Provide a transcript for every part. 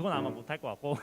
그건 아마 음. 못할 것 같고.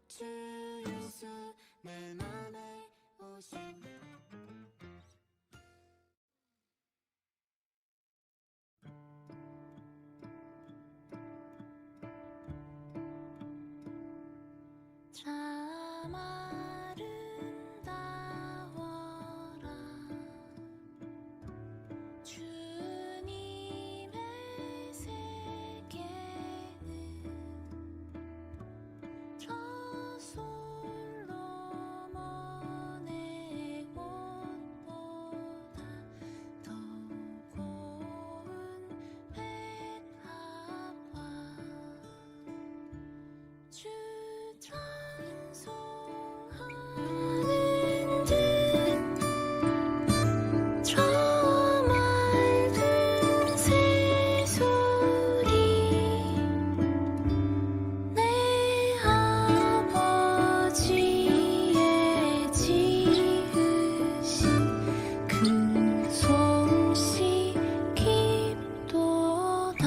주 예수 내 맘에 오신 참 아름다워라 주님의 세계는 저 솔로몬의 옷보다 더 고운 백합화 주 찬송하는 듯 저 맑은 새소리 내 아버지의 지으신 그 솜씨 깊도다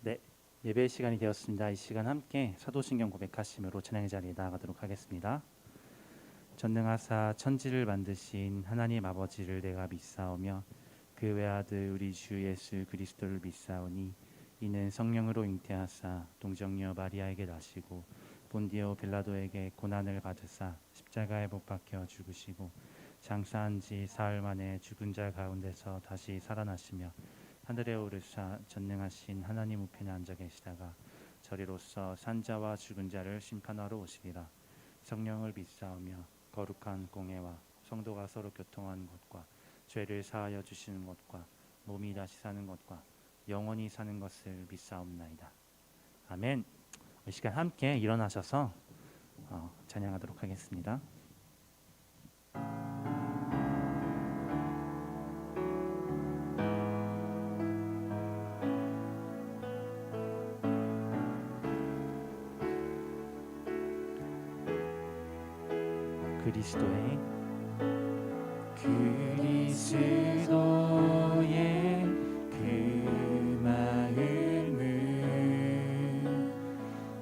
네, 예배 시간이 되었습니다. 이 시간 함께 사도신경 고백하심으로 찬양의 자리에 나아가도록 하겠습니다. 전능하사 천지를 만드신 하나님 아버지를 내가 믿사오며 그 외아들 우리 주 예수 그리스도를 믿사오니 이는 성령으로 잉태하사 동정녀 마리아에게 나시고 본디오 빌라도에게 고난을 받으사 십자가에 못 박혀 죽으시고 장사한 지 사흘 만에 죽은 자 가운데서 다시 살아나시며 하늘에 오르사 전능하신 하나님 우편에 앉아 계시다가 저리로서 산자와 죽은 자를 심판하러 오시리라. 성령을 믿사오며 거룩한 공회와 성도가 서로 교통하는 것과 죄를 사하여 주시는 것과 몸이 다시 사는 것과 영원히 사는 것을 믿사옵나이다. 아멘. 이 시간 함께 일어나셔서 찬양하도록 하겠습니다. 그리스도의 그 마음을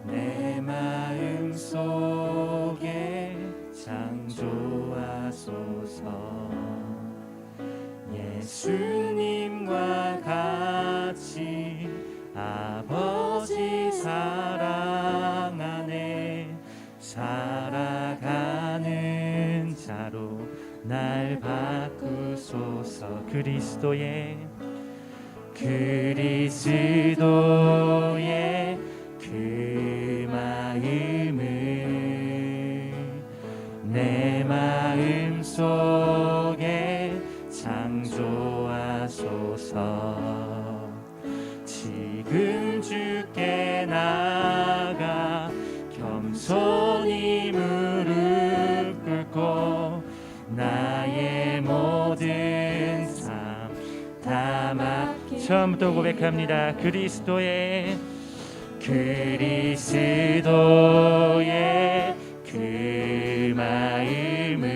내 마음 속에 창조하소서. 예수님과 같이 아버지 사랑 안에 살아가는 자로 날 바꾸소서. 그리스도의 그 마음을 내 마음 속에 창조하소서. 지금 주께 나가 겸손히 무릎 꿇고 나의 모든 삶 다 맡겨. 처음부터 고백합니다. 그리스도의 그 마음을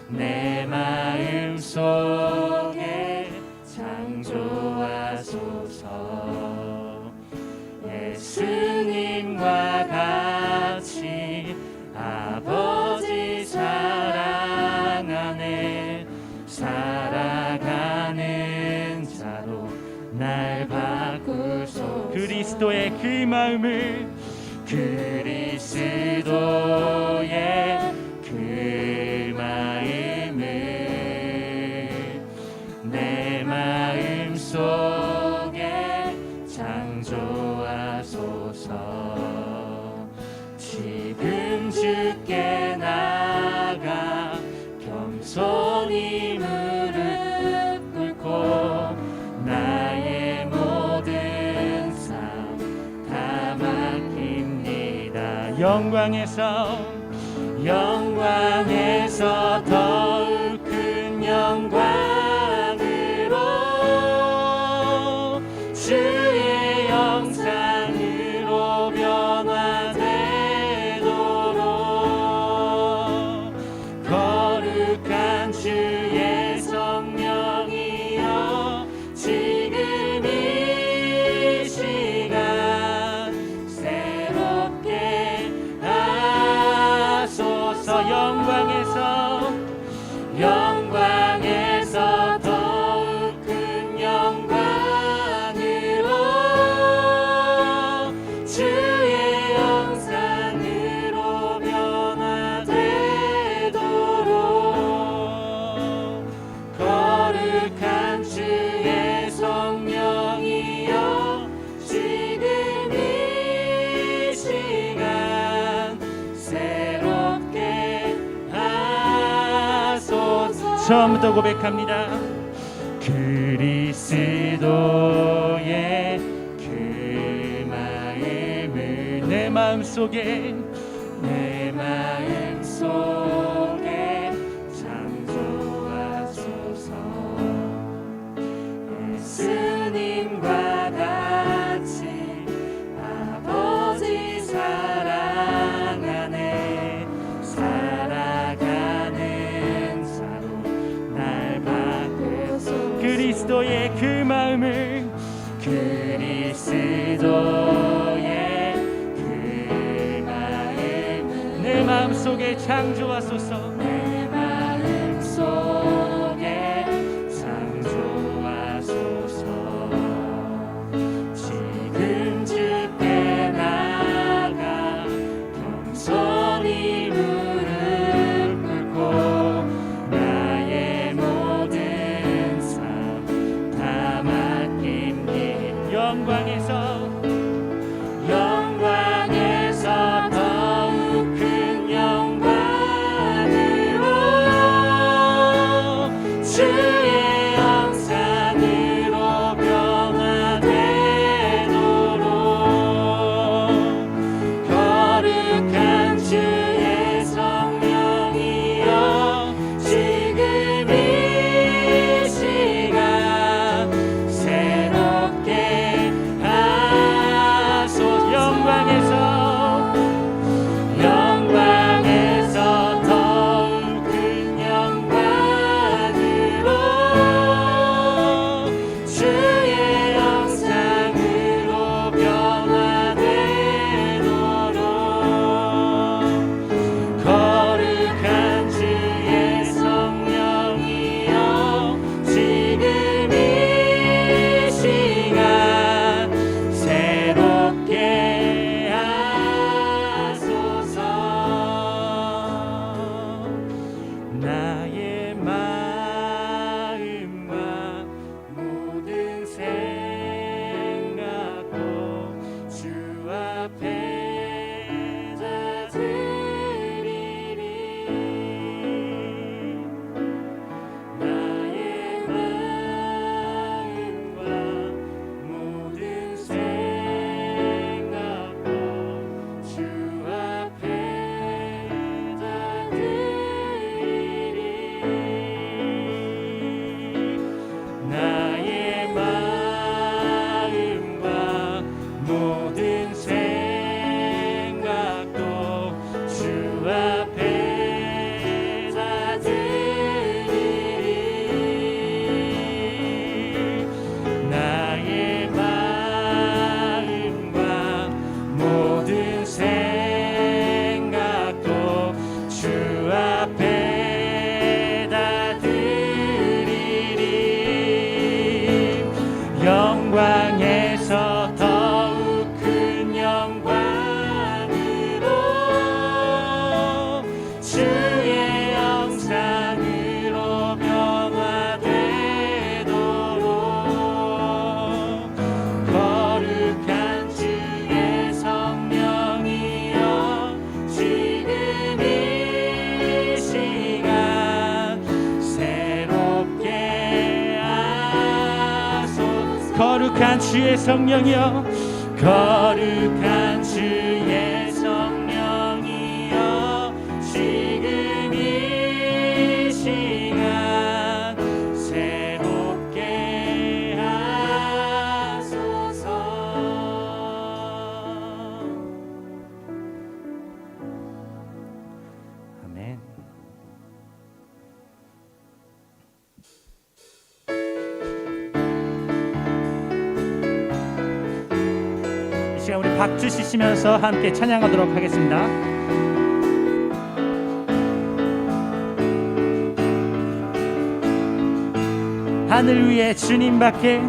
내 마음 속 속에 창조하소서. 예수님과 같이 아버지 사랑 안에 살아가는 자로 날 바꾸소. 그리스도의 그 마음을, 그리스도의 그 마음을 내 마음 속에 창조하소서. 지금 주께 나가 겸손히 무릎 꿇고 나의 모든 삶 다 맡깁니다. 영광에서 더욱 큰 영광으로 주의 영상으로 변화되도록 거룩한 주의 성령이여 지금 이 시간 새롭게 하소서. 영광에서 더욱 큰 영광으로 주의 영상으로 변화되도록 거룩한 주의 성령이여 지금 이 시간 새롭게 하소서. 처음부터 고백합니다. 그리스도의 그 마음을 내 마음 속에 창조하소서. 예수님과 같이 아버지 사랑 안에 살아가는 자로 날 바꾸소. 그리스도의 그 마음을, 그리스도의 그 마음을 내 마음 속에 창조하소서. 내 마음 속에 창조하소서. 지금 주께 나가 겸손히 무릎 꿇고 나의 모든 삶 다 맡깁니다. 영광에서 더욱 큰 영광을 거룩한 주의 성령이여 거룩한 주의 성령이여 지금 이 시간 새롭게 하소서. 아멘. 이 시간 우리 박수 치시면서 함께 찬양하도록 하겠습니다. 하늘 위에 주님밖에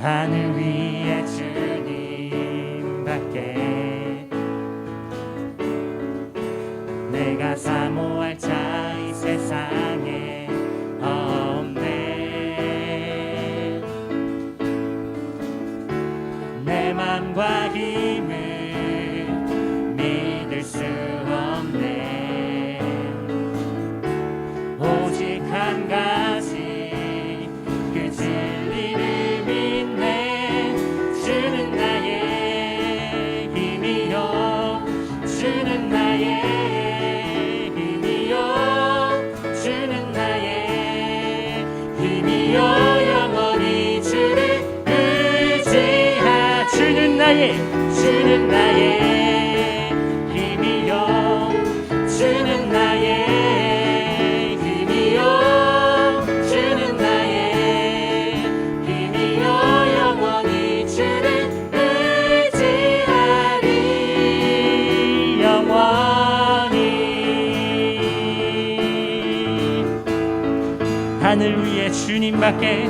하늘 위에 주님밖에 내가 사모할 자 이 세상에 없네. 내 맘과 힘을 믿을 수 없네. 오직 한 가지 그 진리를 믿네. 주는 나의 힘이요 주는 나의 주는 나의 힘이여 영원히 주를 의지하. 주는 나의 힘이여 주는 나의 힘이여 주는 나의 힘이여 영원히 주를 의지하리. 영원히 하늘 위에 주님밖에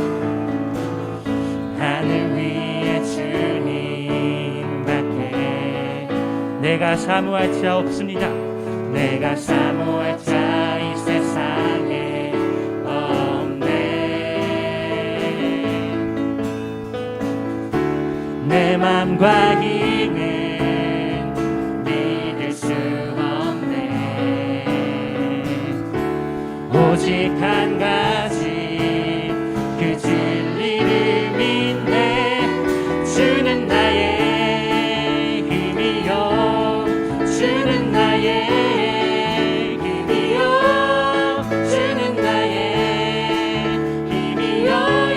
하늘 위에 주님밖에 내가 사모할 자 없습니다. 내가 사모할 자 이 세상에 없네. 내 맘과 힘은 믿을 수 없네. 오직 한 가지 그 진리를 믿네. 주는 나의 힘이요 주는 나의 힘이요 주는 나의 힘이요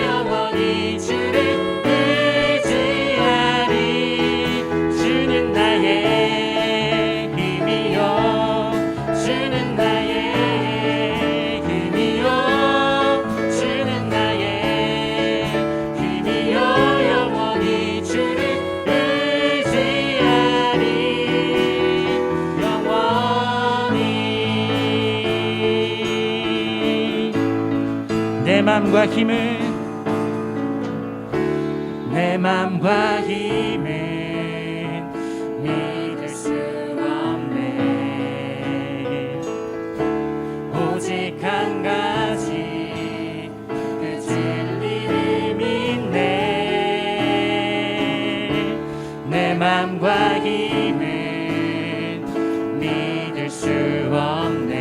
영원히 주를 의지하리. 주는 나의 힘이요 주는 나의 주는 나의 힘이여 영원히 주를 의지하리. 영원히 내 맘과 힘은 믿을 수 없네. 오직 한 가지 그 진리를 믿네. 내 맘과 힘은 믿을 수 없네.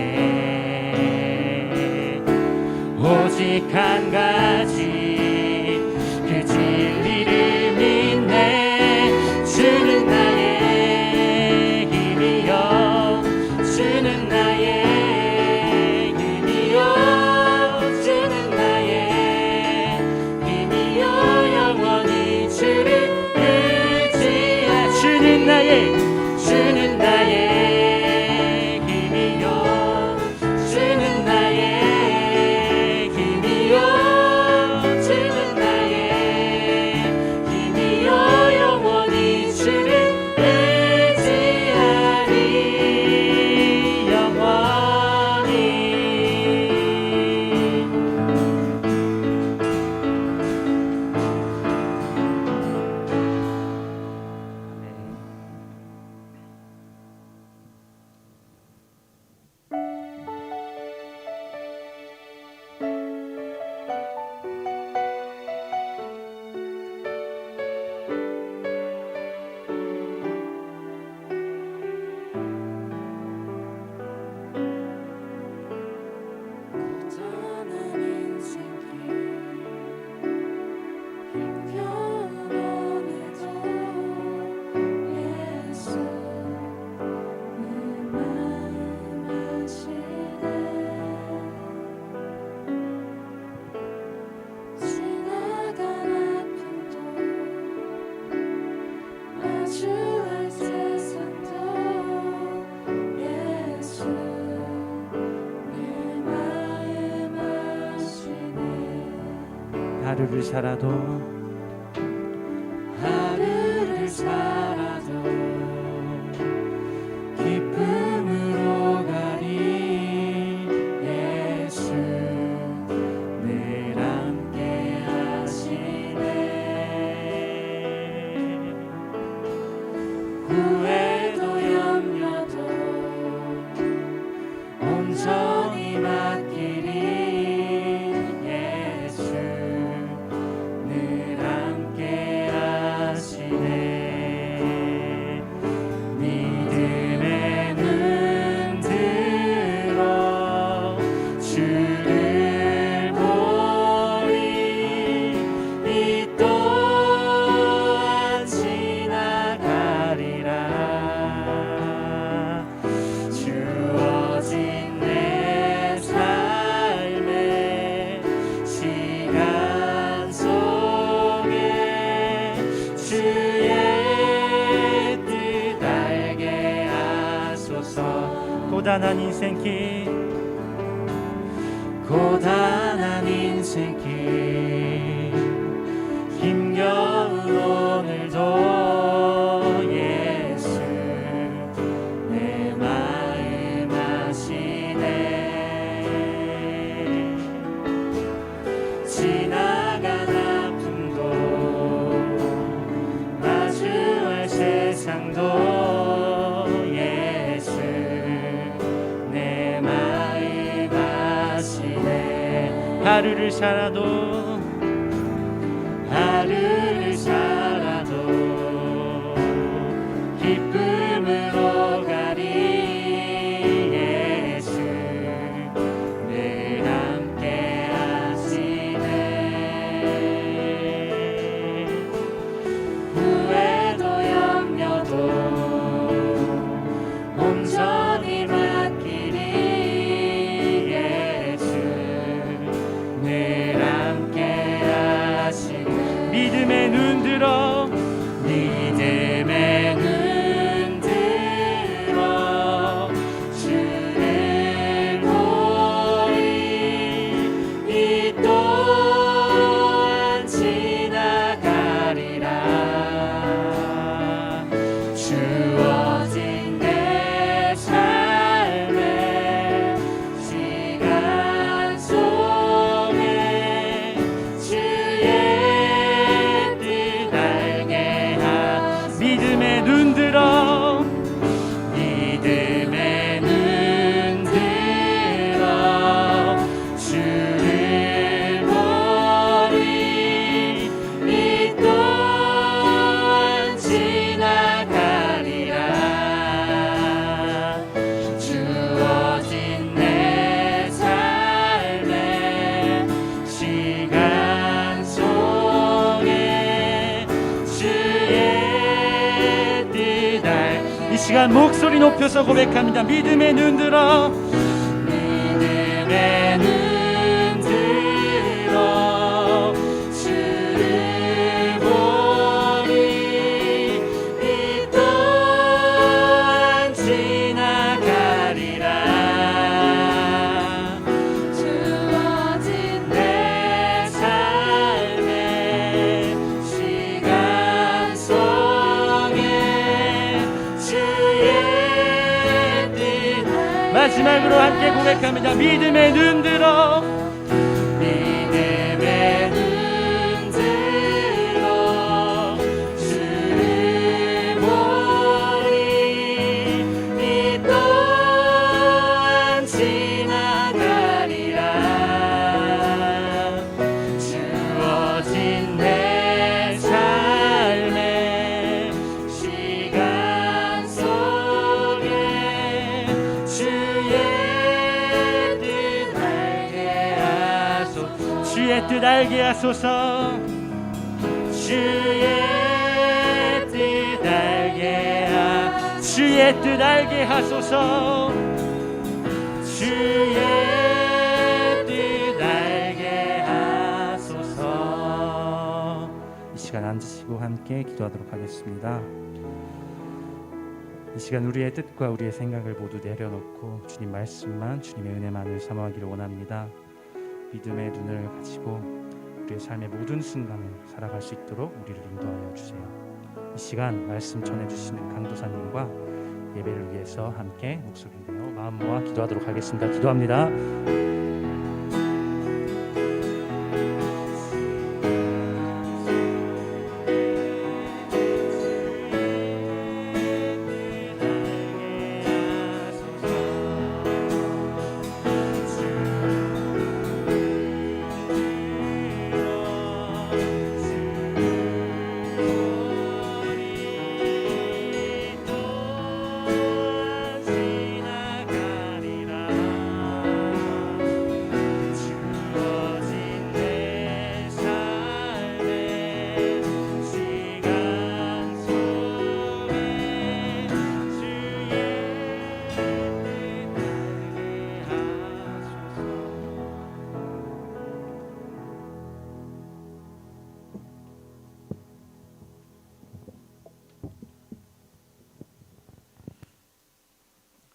오직 한 가지 그 진리를 믿네. 주는 나의 힘이요 주는 나의 힘이요 주는 나의 힘이요 영원히 주를 의지하. 주는 나의 힘이요 주는 나의 힘이요 주는 하루를 살아도 기쁨으로 가리 예수 늘 함께 하시네. 후회도 염려도 온전히 맡기리 예수 늘 함께 하시네. 믿음의 눈 들어 주를 보리 이 또한 지나가리라. 주어진 내 삶의 시간 속에 주의 뜻 알게 하소서. 고단한 인생길 힘겨운 오늘도 예수 내 마음 아시네. 지나간 아픔도 마주할 세상도 예수 내 마음 아시네. 하루를 살아도 기쁨으로 가리 예수 늘 함께 하시네. 후회도 염려도 온전히 맡기리 예수 늘 함께 하시네. 믿음의 눈 들어 주를 보리 이 또한 지나가리라. 주어진 내 삶의 시간 속에 주의 뜻 알게 하. 믿음의 눈 들어 주를 보리 이 또한 지나가리라. 주어진 내 삶의 시간 속에 주의 뜻 알. 이 시간 목소리 높여서 고백합니다. 믿음의 눈 들어 주를 보리 이 또한 지나가리라. 주어진 내 삶의 시간 속에 주의 뜻. 마지막으로 함께 고백합니다. 믿음의 눈 들어 주를 보리 이 또한 지나가리라. 주어진 내 삶의 시간 속에 주의 뜻 알게 하소서. 주의 뜻 알게 하소서. 주의 뜻 알게 하소서. 이 시간 앉으시고 함께 기도하도록 하겠습니다. 이 시간 우리의 뜻과 우리의 생각을 모두 내려놓고 주님 말씀만, 주님의 은혜만을 사모하기를 원합니다. 믿음의 눈을 가지고 우리의 삶의 모든 순간을 살아갈 수 있도록 우리를 인도하여 주세요. 이 시간 말씀 전해주시는 강도사님과 예배를 위해서 함께 목소리를 내어 마음 모아 기도하도록 하겠습니다. 기도합니다.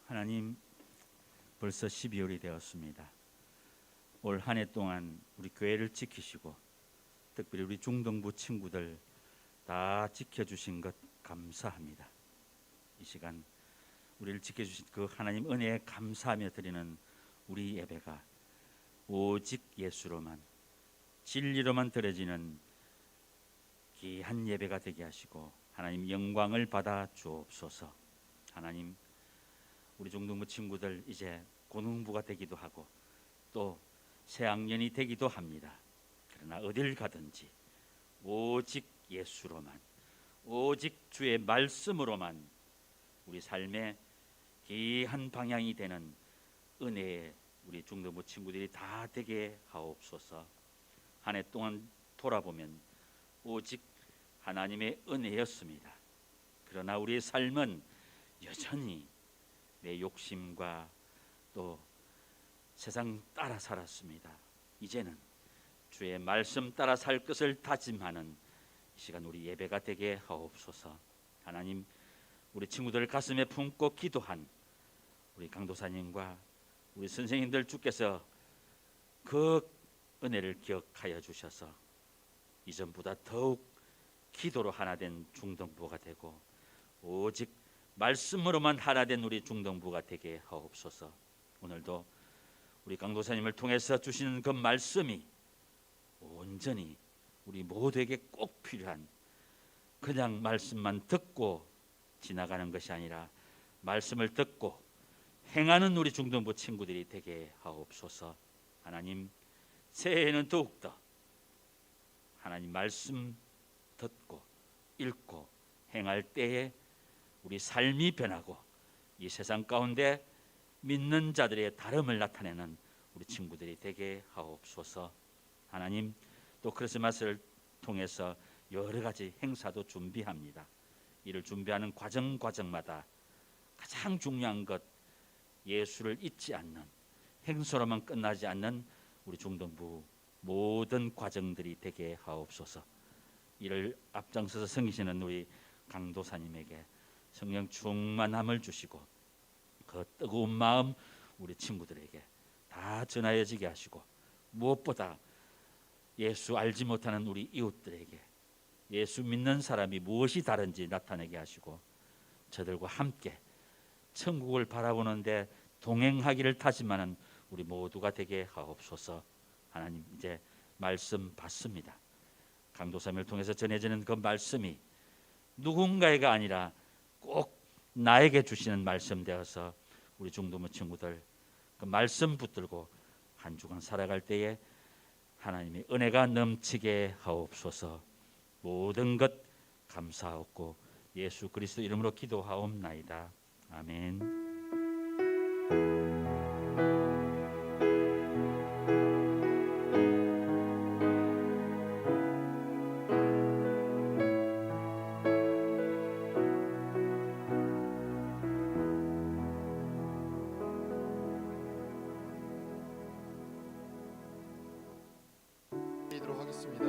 하나님, 벌써 12월이 되었습니다. 올 한 해 동안 우리 교회를 지키시고 특별히 우리 중동부 친구들 다 지켜주신 것 감사합니다. 이 시간 우리를 지켜주신 그 하나님 은혜에 감사하며 드리는 우리 예배가 오직 예수로만, 진리로만 드려지는 귀한 예배가 되게 하시고 하나님 영광을 받아 주옵소서. 하나님, 우리 중동부 친구들 이제 고능부가 되기도 하고 또 새학년이 되기도 합니다. 그러나 어딜 가든지 오직 예수로만, 오직 주의 말씀으로만 우리 삶의 귀한 방향이 되는 은혜의 우리 중동부 친구들이 다 되게 하옵소서. 한 해 동안 돌아보면 오직 하나님의 은혜였습니다. 그러나 우리의 삶은 여전히 내 욕심과 또 세상 따라 살았습니다. 이제는 주의 말씀 따라 살 것을 다짐하는 이 시간 우리 예배가 되게 하옵소서. 하나님, 우리 친구들 가슴에 품고 기도한 우리 강도사님과 우리 선생님들 주께서 그 은혜를 기억하여 주셔서 이전보다 더욱 기도로 하나 된 중동부가 되고 오직 말씀으로만 하나 된 우리 중동부가 되게 하옵소서. 오늘도 우리 강도사님을 통해서 주시는 그 말씀이 온전히 우리 모두에게 꼭 필요한, 그냥 말씀만 듣고 지나가는 것이 아니라 말씀을 듣고 행하는 우리 중동부 친구들이 되게 하옵소서. 하나님, 새해에는 더욱더 하나님 말씀 듣고 읽고 행할 때에 우리 삶이 변하고 이 세상 가운데 믿는 자들의 다름을 나타내는 우리 친구들이 되게 하옵소서. 하나님, 또 크리스마스를 통해서 여러 가지 행사도 준비합니다. 이를 준비하는 과정마다 가장 중요한 것, 예수를 잊지 않는, 행사로만 끝나지 않는 우리 중동부 모든 과정들이 되게 하옵소서. 이를 앞장서서 섬기시는 우리 강도사님에게 성령 충만함을 주시고 그 뜨거운 마음 우리 친구들에게 다 전하여지게 하시고 무엇보다 예수 알지 못하는 우리 이웃들에게 예수 믿는 사람이 무엇이 다른지 나타내게 하시고 저들과 함께 천국을 바라보는데 동행하기를 다짐하는 우리 모두가 되게 하옵소서. 하나님, 이제 말씀 받습니다. 강도사님을 통해서 전해지는 그 말씀이 누군가가 아니라 꼭 나에게 주시는 말씀 되어서 우리 중동부 친구들 그 말씀 붙들고 한 주간 살아갈 때에 하나님의 은혜가 넘치게 하옵소서. 모든 것 감사하옵고 예수 그리스도 이름으로 기도하옵나이다. 아멘. 드리도록 하겠습니다.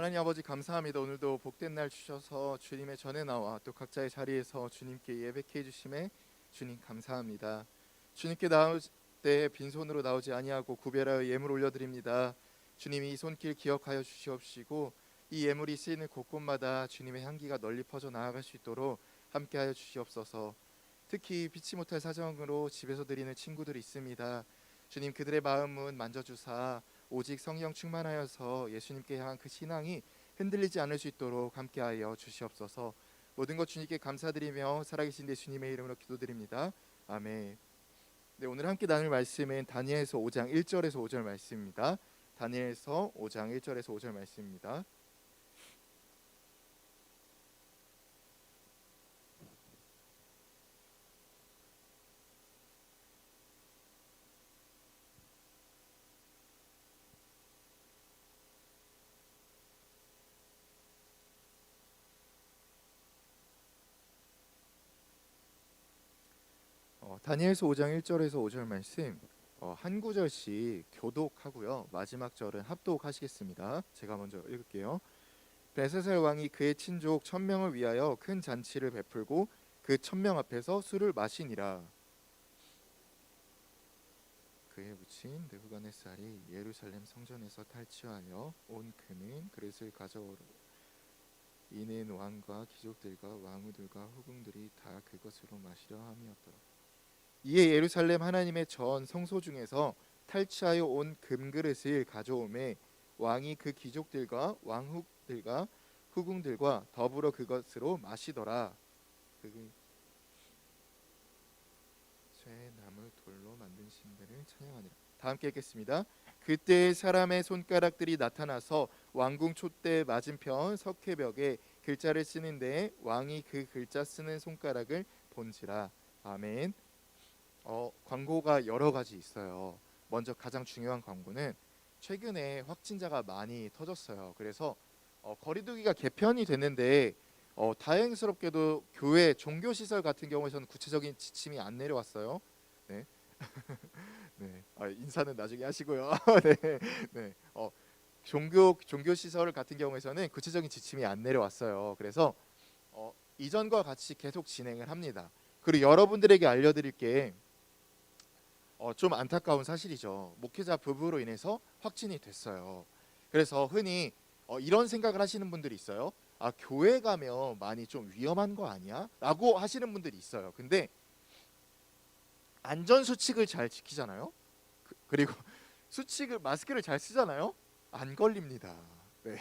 하나님 아버지 감사합니다. 오늘도 복된 날 주셔서 주님의 전에 나와 또 각자의 자리에서 주님께 예배케 해주심에 주님 감사합니다. 주님께 나올 때 빈손으로 나오지 아니하고 구별하여 예물 올려드립니다. 주님이 이 손길 기억하여 주시옵시고 이 예물이 쓰이는 곳곳마다 주님의 향기가 널리 퍼져 나아갈 수 있도록 함께하여 주시옵소서. 특히 피치 못할 사정으로 집에서 드리는 친구들이 있습니다. 주님 그들의 마음은 만져주사 오직 성령 충만하여서 예수님께 향한 그 신앙이 흔들리지 않을 수 있도록 함께하여 주시옵소서. 모든 것 주님께 감사드리며 살아계신 예수님의 이름으로 기도드립니다. 아멘. 네, 오늘 함께 나눌 말씀은 다니엘서 5장 1절에서 5절 말씀입니다. 다니엘서 5장 1절에서 5절 말씀입니다. 다니엘서 5장 1절에서 5절 말씀 한 구절씩 교독하고요. 마지막 절은 합독하시겠습니다. 제가 먼저 읽을게요. 벨사살 왕이 그의 친족 1000명을 위하여 큰 잔치를 베풀고 그 1000명 앞에서 술을 마시니라. 그의 부친 느부갓네살이 예루살렘 성전에서 탈취하여 온 금은 그릇을 가져오라. 이는 왕과 귀족들과 왕후들과 후궁들이 다 그것으로 마시려 함이었더라. 이에 예루살렘 하나님의 전 성소 중에서 탈취하여 온 금그릇을 가져오매 왕이 그 귀족들과 왕후들과 후궁들과 더불어 그것으로 마시더라. 쇠나무 돌로 만든 신들을 찬양하니라. 다 함께 읽겠습니다. 그때 사람의 손가락들이 나타나서 왕궁 촛대 맞은편 석회벽에 글자를 쓰는데 왕이 그 글자 쓰는 손가락을 본지라. 아멘. 광고가 여러 가지 있어요. 먼저 가장 중요한 광고는 최근에 확진자가 많이 터졌어요. 그래서 거리두기가 개편이 됐는데 다행스럽게도 교회 종교시설 같은 경우에서는 구체적인 지침이 안 내려왔어요. 네. 네. 인사는 나중에 하시고요. 네. 네. 종교시설 같은 경우에서는 구체적인 지침이 안 내려왔어요. 그래서 이전과 같이 계속 진행을 합니다. 그리고 여러분들에게 알려드릴 게 좀 안타까운 사실이죠. 목회자 부부로 인해서 확진이 됐어요. 그래서 흔히 이런 생각을 하시는 분들이 있어요. 교회 가면 많이 좀 위험한 거 아니야? 라고 하시는 분들이 있어요. 근데 안전수칙을 잘 지키잖아요. 그리고 마스크를 잘 쓰잖아요. 안 걸립니다. 네.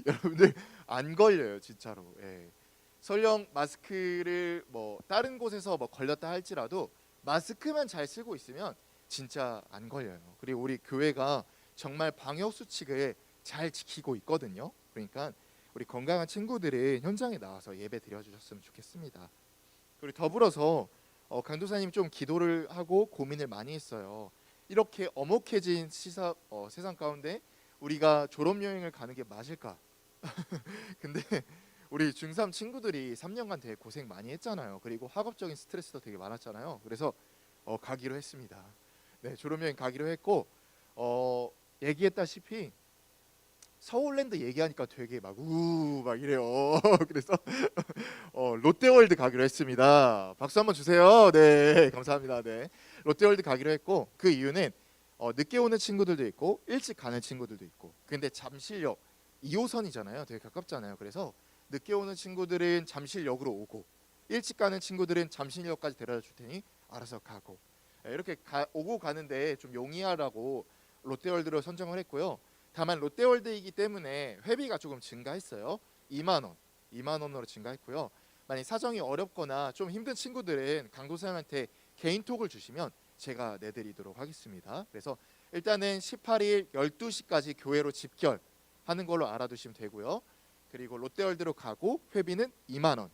여러분들 안 걸려요, 진짜로. 네. 설령 마스크를 다른 곳에서 걸렸다 할지라도 마스크만 잘 쓰고 있으면 진짜 안 걸려요. 그리고 우리 교회가 정말 방역 수칙을 잘 지키고 있거든요. 그러니까 우리 건강한 친구들은 현장에 나와서 예배 드려주셨으면 좋겠습니다. 그리고 더불어서 강도사님 좀 기도를 하고 고민을 많이 했어요. 이렇게 엄혹해진 세상 가운데 우리가 졸업여행을 가는 게 맞을까? 근데 우리 중3 친구들이 3년간 되게 고생 많이 했잖아요. 그리고 학업적인 스트레스도 되게 많았잖아요. 그래서 가기로 했습니다. 네, 졸업여행 가기로 했고 얘기했다시피 서울랜드 얘기하니까 되게 막 이래요. 그래서 롯데월드 가기로 했습니다. 박수 한번 주세요. 네, 감사합니다. 네, 롯데월드 가기로 했고 그 이유는 늦게 오는 친구들도 있고 일찍 가는 친구들도 있고. 근데 잠실역 2호선이잖아요. 되게 가깝잖아요. 그래서 늦게 오는 친구들은 잠실역으로 오고 일찍 가는 친구들은 잠실역까지 데려다 줄 테니 알아서 가고. 이렇게 오고 가는데 좀 용이하라고 롯데월드로 선정을 했고요. 다만 롯데월드이기 때문에 회비가 조금 증가했어요. 2만 원으로 증가했고요. 만약 사정이 어렵거나 좀 힘든 친구들은 강도사님한테 개인톡을 주시면 제가 내드리도록 하겠습니다. 그래서 일단은 18일 12시까지 교회로 집결하는 걸로 알아두시면 되고요. 그리고 롯데월드로 가고 회비는 2만 원.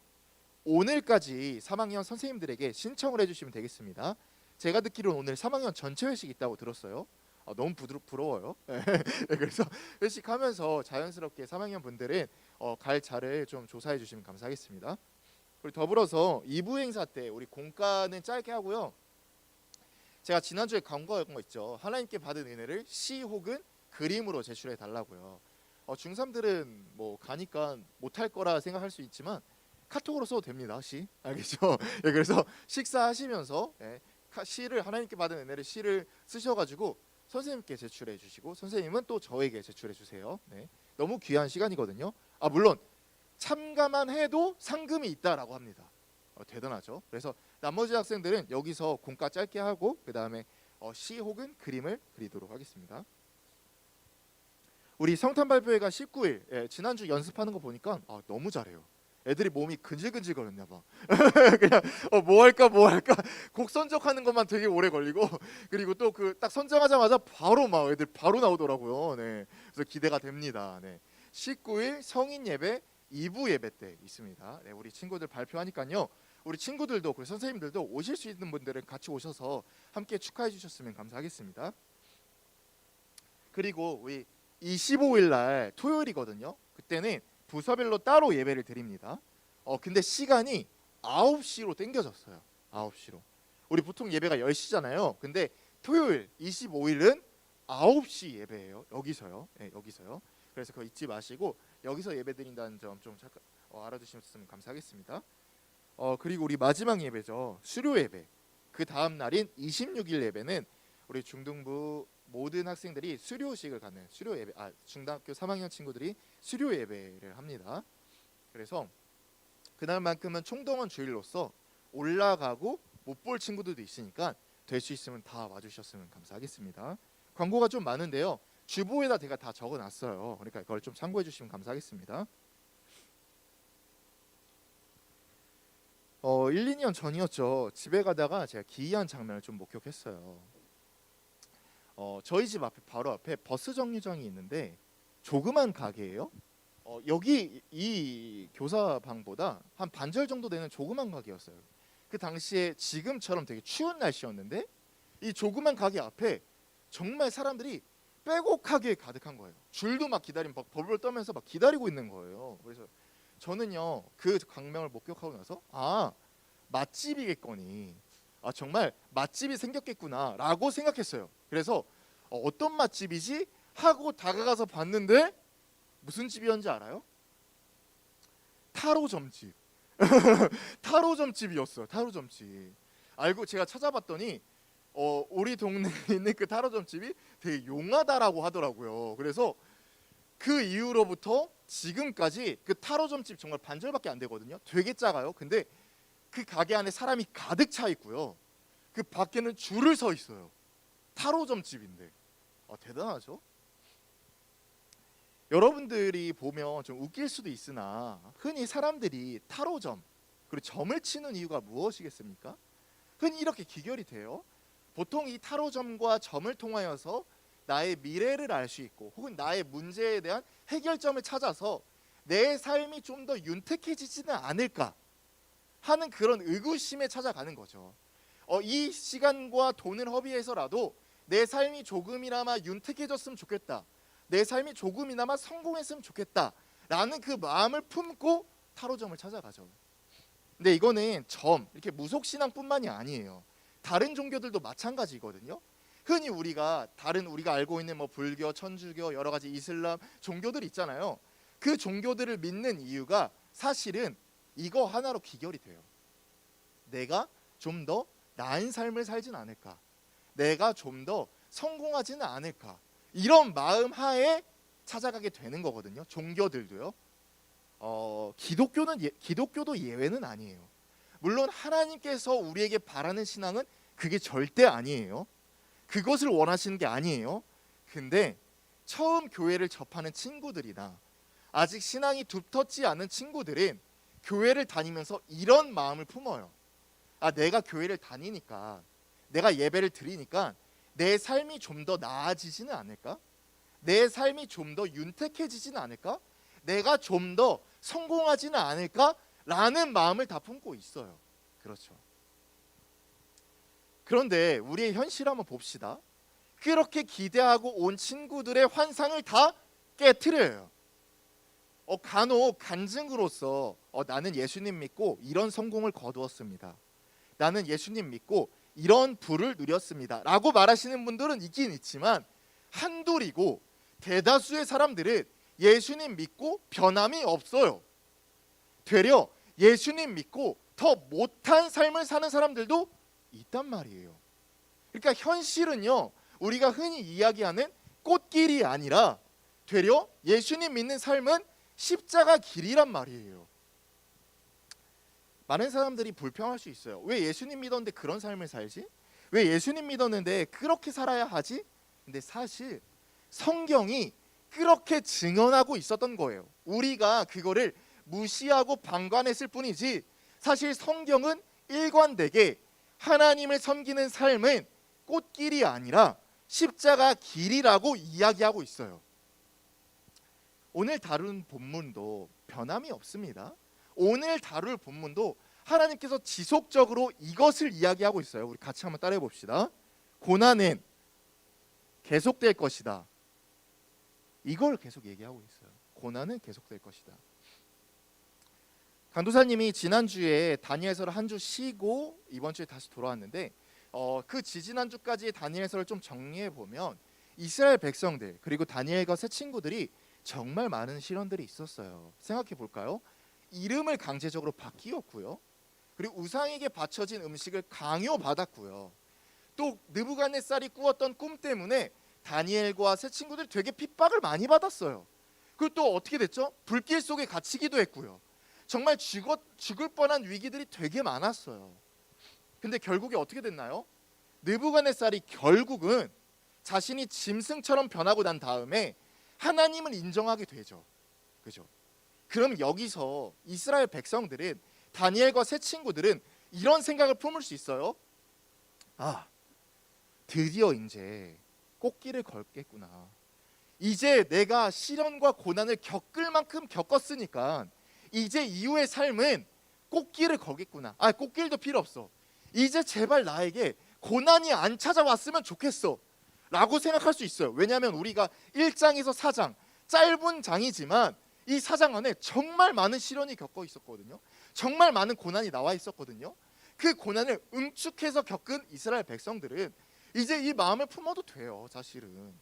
오늘까지 3학년 선생님들에게 신청을 해주시면 되겠습니다. 제가 듣기로는 오늘 3학년 전체 회식 있다고 들었어요. 너무 부러워요. 그래서 회식하면서 자연스럽게 3학년 분들은 갈 자를 좀 조사해 주시면 감사하겠습니다. 그리고 더불어서 2부 행사 때 우리 공과는 짧게 하고요. 제가 지난주에 광고한 거 있죠. 하나님께 받은 은혜를 시 혹은 그림으로 제출해 달라고요. 중3들은 뭐 가니까 못할 거라 생각할 수 있지만 카톡으로 써도 됩니다. 시 알겠죠? 예, 그래서 식사하시면서 시를 하나님께 받은 은혜를 시를 쓰셔가지고 선생님께 제출해 주시고 선생님은 또 저에게 제출해 주세요. 네, 너무 귀한 시간이거든요. 물론 참가만 해도 상금이 있다라고 합니다. 대단하죠. 그래서 나머지 학생들은 여기서 공과 짧게 하고 그 다음에 시 혹은 그림을 그리도록 하겠습니다. 우리 성탄 발표회가 19일 지난주 연습하는 거 보니까 너무 잘해요. 애들이 몸이 근질근질 거렸나 봐. 그냥 뭐 할까 곡 선적하는 것만 되게 오래 걸리고 그리고 또 그 딱 선정하자마자 바로 막 애들 바로 나오더라고요. 네, 그래서 기대가 됩니다. 네, 19일 성인 예배 2부 예배 때 있습니다. 네, 우리 친구들 발표하니까요. 우리 친구들도 그리고 선생님들도 오실 수 있는 분들은 같이 오셔서 함께 축하해 주셨으면 감사하겠습니다. 그리고 우리 25일 날 토요일이거든요. 그때는 부서별로 따로 예배를 드립니다. 근데 시간이 9시로 당겨졌어요. 9시로. 우리 보통 예배가 10시잖아요. 근데 토요일 25일은 9시 예배예요. 여기서요. 네, 여기서요. 그래서 그거 잊지 마시고 여기서 예배 드린다는 점 좀 알아두셨으면 감사하겠습니다. 그리고 우리 마지막 예배죠. 수료 예배. 그 다음 날인 26일 예배는 우리 중등부 모든 학생들이 수료식을 갖는 수료 예배. 중등학교 3학년 친구들이 수료 예배를 합니다. 그래서 그날만큼은 총동원 주일로서 올라가고 못 볼 친구들도 있으니까 될 수 있으면 다 와주셨으면 감사하겠습니다. 광고가 좀 많은데요. 주보에다 제가 다 적어놨어요. 그러니까 그걸 좀 참고해 주시면 감사하겠습니다. 1, 2년 전이었죠. 집에 가다가 제가 기이한 장면을 좀 목격했어요. 저희 집 앞에 바로 앞에 버스 정류장이 있는데 조그만 가게예요. 여기 이 교사방보다 한 반절 정도 되는 조그만 가게였어요. 그 당시에 지금처럼 되게 추운 날씨였는데 이 조그만 가게 앞에 정말 사람들이 빼곡하게 가득한 거예요. 줄도 막 기다리면 막 벌벌 떠면서 막 기다리고 있는 거예요. 그래서 저는요 그 광경을 목격하고 나서 맛집이겠거니 정말 맛집이 생겼겠구나라고 생각했어요. 그래서 어떤 맛집이지 하고 다가가서 봤는데 무슨 집이었는지 알아요? 타로점집. 타로점집이었어요. 타로점집. 알고 제가 찾아봤더니 우리 동네에 있는 그 타로점집이 되게 용하다라고 하더라고요. 그래서 그 이후로부터 지금까지 그 타로점집 정말 반절밖에 안 되거든요. 되게 작아요. 근데 그 가게 안에 사람이 가득 차 있고요. 그 밖에는 줄을 서 있어요. 타로점집인데 대단하죠? 여러분들이 보면 좀 웃길 수도 있으나 흔히 사람들이 타로점 그리고 점을 치는 이유가 무엇이겠습니까? 흔히 이렇게 귀결이 돼요. 보통 이 타로점과 점을 통하여서 나의 미래를 알 수 있고 혹은 나의 문제에 대한 해결점을 찾아서 내 삶이 좀 더 윤택해지지는 않을까 하는 그런 의구심에 찾아가는 거죠. 이 시간과 돈을 허비해서라도 내 삶이 조금이나마 윤택해졌으면 좋겠다. 내 삶이 조금이나마 성공했으면 좋겠다 라는 그 마음을 품고 타로점을 찾아가죠. 근데 이거는 점 이렇게 무속신앙뿐만이 아니에요. 다른 종교들도 마찬가지거든요. 흔히 우리가 알고 있는 뭐 불교, 천주교, 여러 가지 이슬람 종교들 있잖아요. 그 종교들을 믿는 이유가 사실은 이거 하나로 귀결이 돼요. 내가 좀 더 나은 삶을 살진 않을까? 내가 좀 더 성공하지는 않을까? 이런 마음 하에 찾아가게 되는 거거든요. 종교들도요. 기독교도 예외는 아니에요. 물론 하나님께서 우리에게 바라는 신앙은 그게 절대 아니에요. 그것을 원하시는 게 아니에요. 근데 처음 교회를 접하는 친구들이나 아직 신앙이 두텁지 않은 친구들은 교회를 다니면서 이런 마음을 품어요. 내가 교회를 다니니까 내가 예배를 드리니까 내 삶이 좀 더 나아지지는 않을까? 내 삶이 좀 더 윤택해지지는 않을까? 내가 좀 더 성공하지는 않을까? 라는 마음을 다 품고 있어요. 그렇죠. 그런데 우리의 현실 한번 봅시다. 그렇게 기대하고 온 친구들의 환상을 다 깨트려요. 간혹 간증으로서 나는 예수님 믿고 이런 성공을 거두었습니다. 나는 예수님 믿고 이런 부를 누렸습니다 라고 말하시는 분들은 있긴 있지만 한둘이고 대다수의 사람들은 예수님 믿고 변함이 없어요. 되려 예수님 믿고 더 못한 삶을 사는 사람들도 있단 말이에요. 그러니까 현실은요, 우리가 흔히 이야기하는 꽃길이 아니라 되려 예수님 믿는 삶은 십자가 길이란 말이에요. 많은 사람들이 불평할 수 있어요. 왜 예수님 믿었는데 그런 삶을 살지? 왜 예수님 믿었는데 그렇게 살아야 하지? 근데 사실 성경이 그렇게 증언하고 있었던 거예요. 우리가 그거를 무시하고 방관했을 뿐이지, 사실 성경은 일관되게 하나님을 섬기는 삶은 꽃길이 아니라 십자가 길이라고 이야기하고 있어요. 오늘 다룬 본문도 변함이 없습니다. 오늘 다룰 본문도 하나님께서 지속적으로 이것을 이야기하고 있어요. 우리 같이 한번 따라해 봅시다. 고난은 계속될 것이다. 이걸 계속 얘기하고 있어요. 고난은 계속될 것이다. 강도사님이 지난주에 다니엘서를 한 주 쉬고 이번 주에 다시 돌아왔는데 그 지지난주까지의 다니엘서를 좀 정리해 보면 이스라엘 백성들 그리고 다니엘과 새 친구들이 정말 많은 시련들이 있었어요. 생각해 볼까요? 이름을 강제적으로 바뀌었고요. 그리고 우상에게 바쳐진 음식을 강요받았고요. 또 느부갓네살이 꾸었던 꿈 때문에 다니엘과 새 친구들이 되게 핍박을 많이 받았어요. 그리고 또 어떻게 됐죠? 불길 속에 갇히기도 했고요. 정말 죽을 뻔한 위기들이 되게 많았어요. 근데 결국에 어떻게 됐나요? 느부갓네살이 결국은 자신이 짐승처럼 변하고 난 다음에 하나님을 인정하게 되죠. 그죠? 그럼 여기서 이스라엘 백성들은, 다니엘과 새 친구들은 이런 생각을 품을 수 있어요. 아, 드디어 이제 꽃길을 걸겠구나. 이제 내가 시련과 고난을 겪을 만큼 겪었으니까 이제 이후의 삶은 꽃길을 걸겠구나. 아, 꽃길도 필요 없어. 이제 제발 나에게 고난이 안 찾아왔으면 좋겠어 라고 생각할 수 있어요. 왜냐하면 우리가 1장에서 4장, 짧은 장이지만 이 4장 안에 정말 많은 시련이 겪어 있었거든요. 정말 많은 고난이 나와 있었거든요. 그 고난을 응축해서 겪은 이스라엘 백성들은 이제 이 마음을 품어도 돼요. 사실은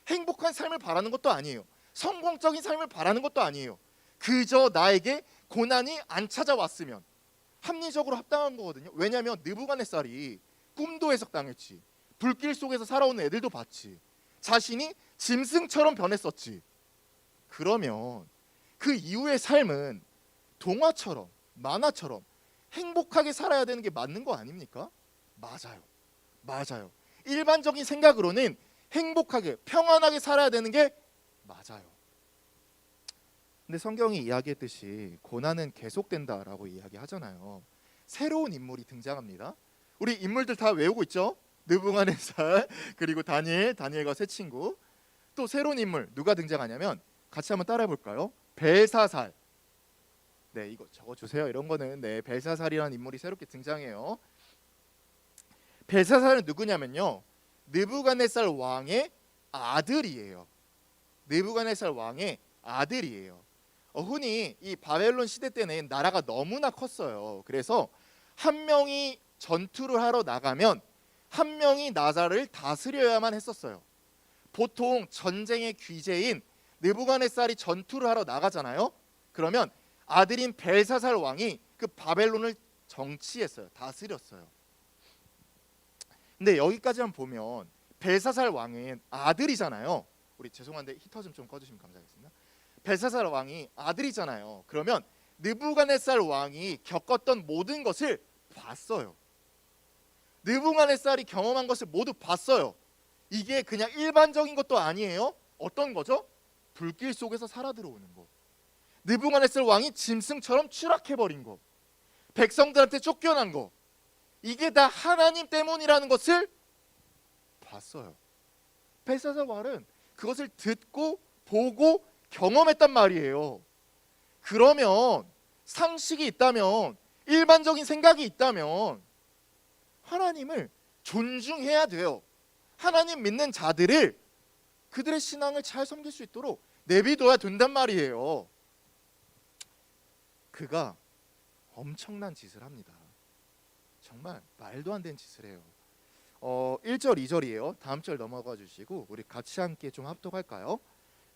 행복한 삶을 바라는 것도 아니에요. 성공적인 삶을 바라는 것도 아니에요. 그저 나에게 고난이 안 찾아왔으면, 합리적으로 합당한 거거든요. 왜냐하면 느부갓네살이 꿈도 해석당했지, 불길 속에서 살아오는 애들도 봤지, 자신이 짐승처럼 변했었지. 그러면 그 이후의 삶은 동화처럼, 만화처럼 행복하게 살아야 되는 게 맞는 거 아닙니까? 맞아요. 맞아요. 일반적인 생각으로는 행복하게, 평안하게 살아야 되는 게 맞아요. 근데 성경이 이야기했듯이 고난은 계속된다라고 이야기하잖아요. 새로운 인물이 등장합니다. 우리 인물들 다 외우고 있죠? 느부갓네살, 그리고 다니엘과 새 친구. 또 새로운 인물 누가 등장하냐면 같이 한번 따라해 볼까요? 벨사살. 네, 이거 적어주세요. 이런 거는 벨사살이라는 인물이 새롭게 등장해요. 벨사살은 누구냐면요, 느부갓네살 왕의 아들이에요. 느부갓네살 왕의 아들이에요. 흔히 이 바벨론 시대 때는 나라가 너무나 컸어요. 그래서 한 명이 전투를 하러 나가면 한 명이 나라를 다스려야만 했었어요. 보통 전쟁의 귀재인 느부갓네살이 전투를 하러 나가잖아요. 그러면 아들인 벨사살 왕이 그 바벨론을 정치했어요. 다스렸어요. 근데 여기까지만 보면 벨사살 왕은 아들이잖아요. 우리 죄송한데 히터 좀 꺼주시면 감사하겠습니다. 벨사살 왕이 아들이잖아요. 그러면 느부갓네살 왕이 겪었던 모든 것을 봤어요. 느부갓네살이 경험한 것을 모두 봤어요. 이게 그냥 일반적인 것도 아니에요. 어떤 거죠? 불길 속에서 살아 들어오는 거. 느부갓네살 왕이 짐승처럼 추락해버린 거. 백성들한테 쫓겨난 거. 이게 다 하나님 때문이라는 것을 봤어요. 벨사살 왕은 그것을 듣고 보고 경험했단 말이에요. 그러면 상식이 있다면, 일반적인 생각이 있다면 하나님을 존중해야 돼요. 하나님 믿는 자들을 그들의 신앙을 잘 섬길 수 있도록 내비둬야 된단 말이에요. 그가 엄청난 짓을 합니다. 정말 말도 안 되는 짓을 해요. 1절 2절이에요. 다음 절 넘어가 주시고 우리 같이 함께 좀 합독할까요?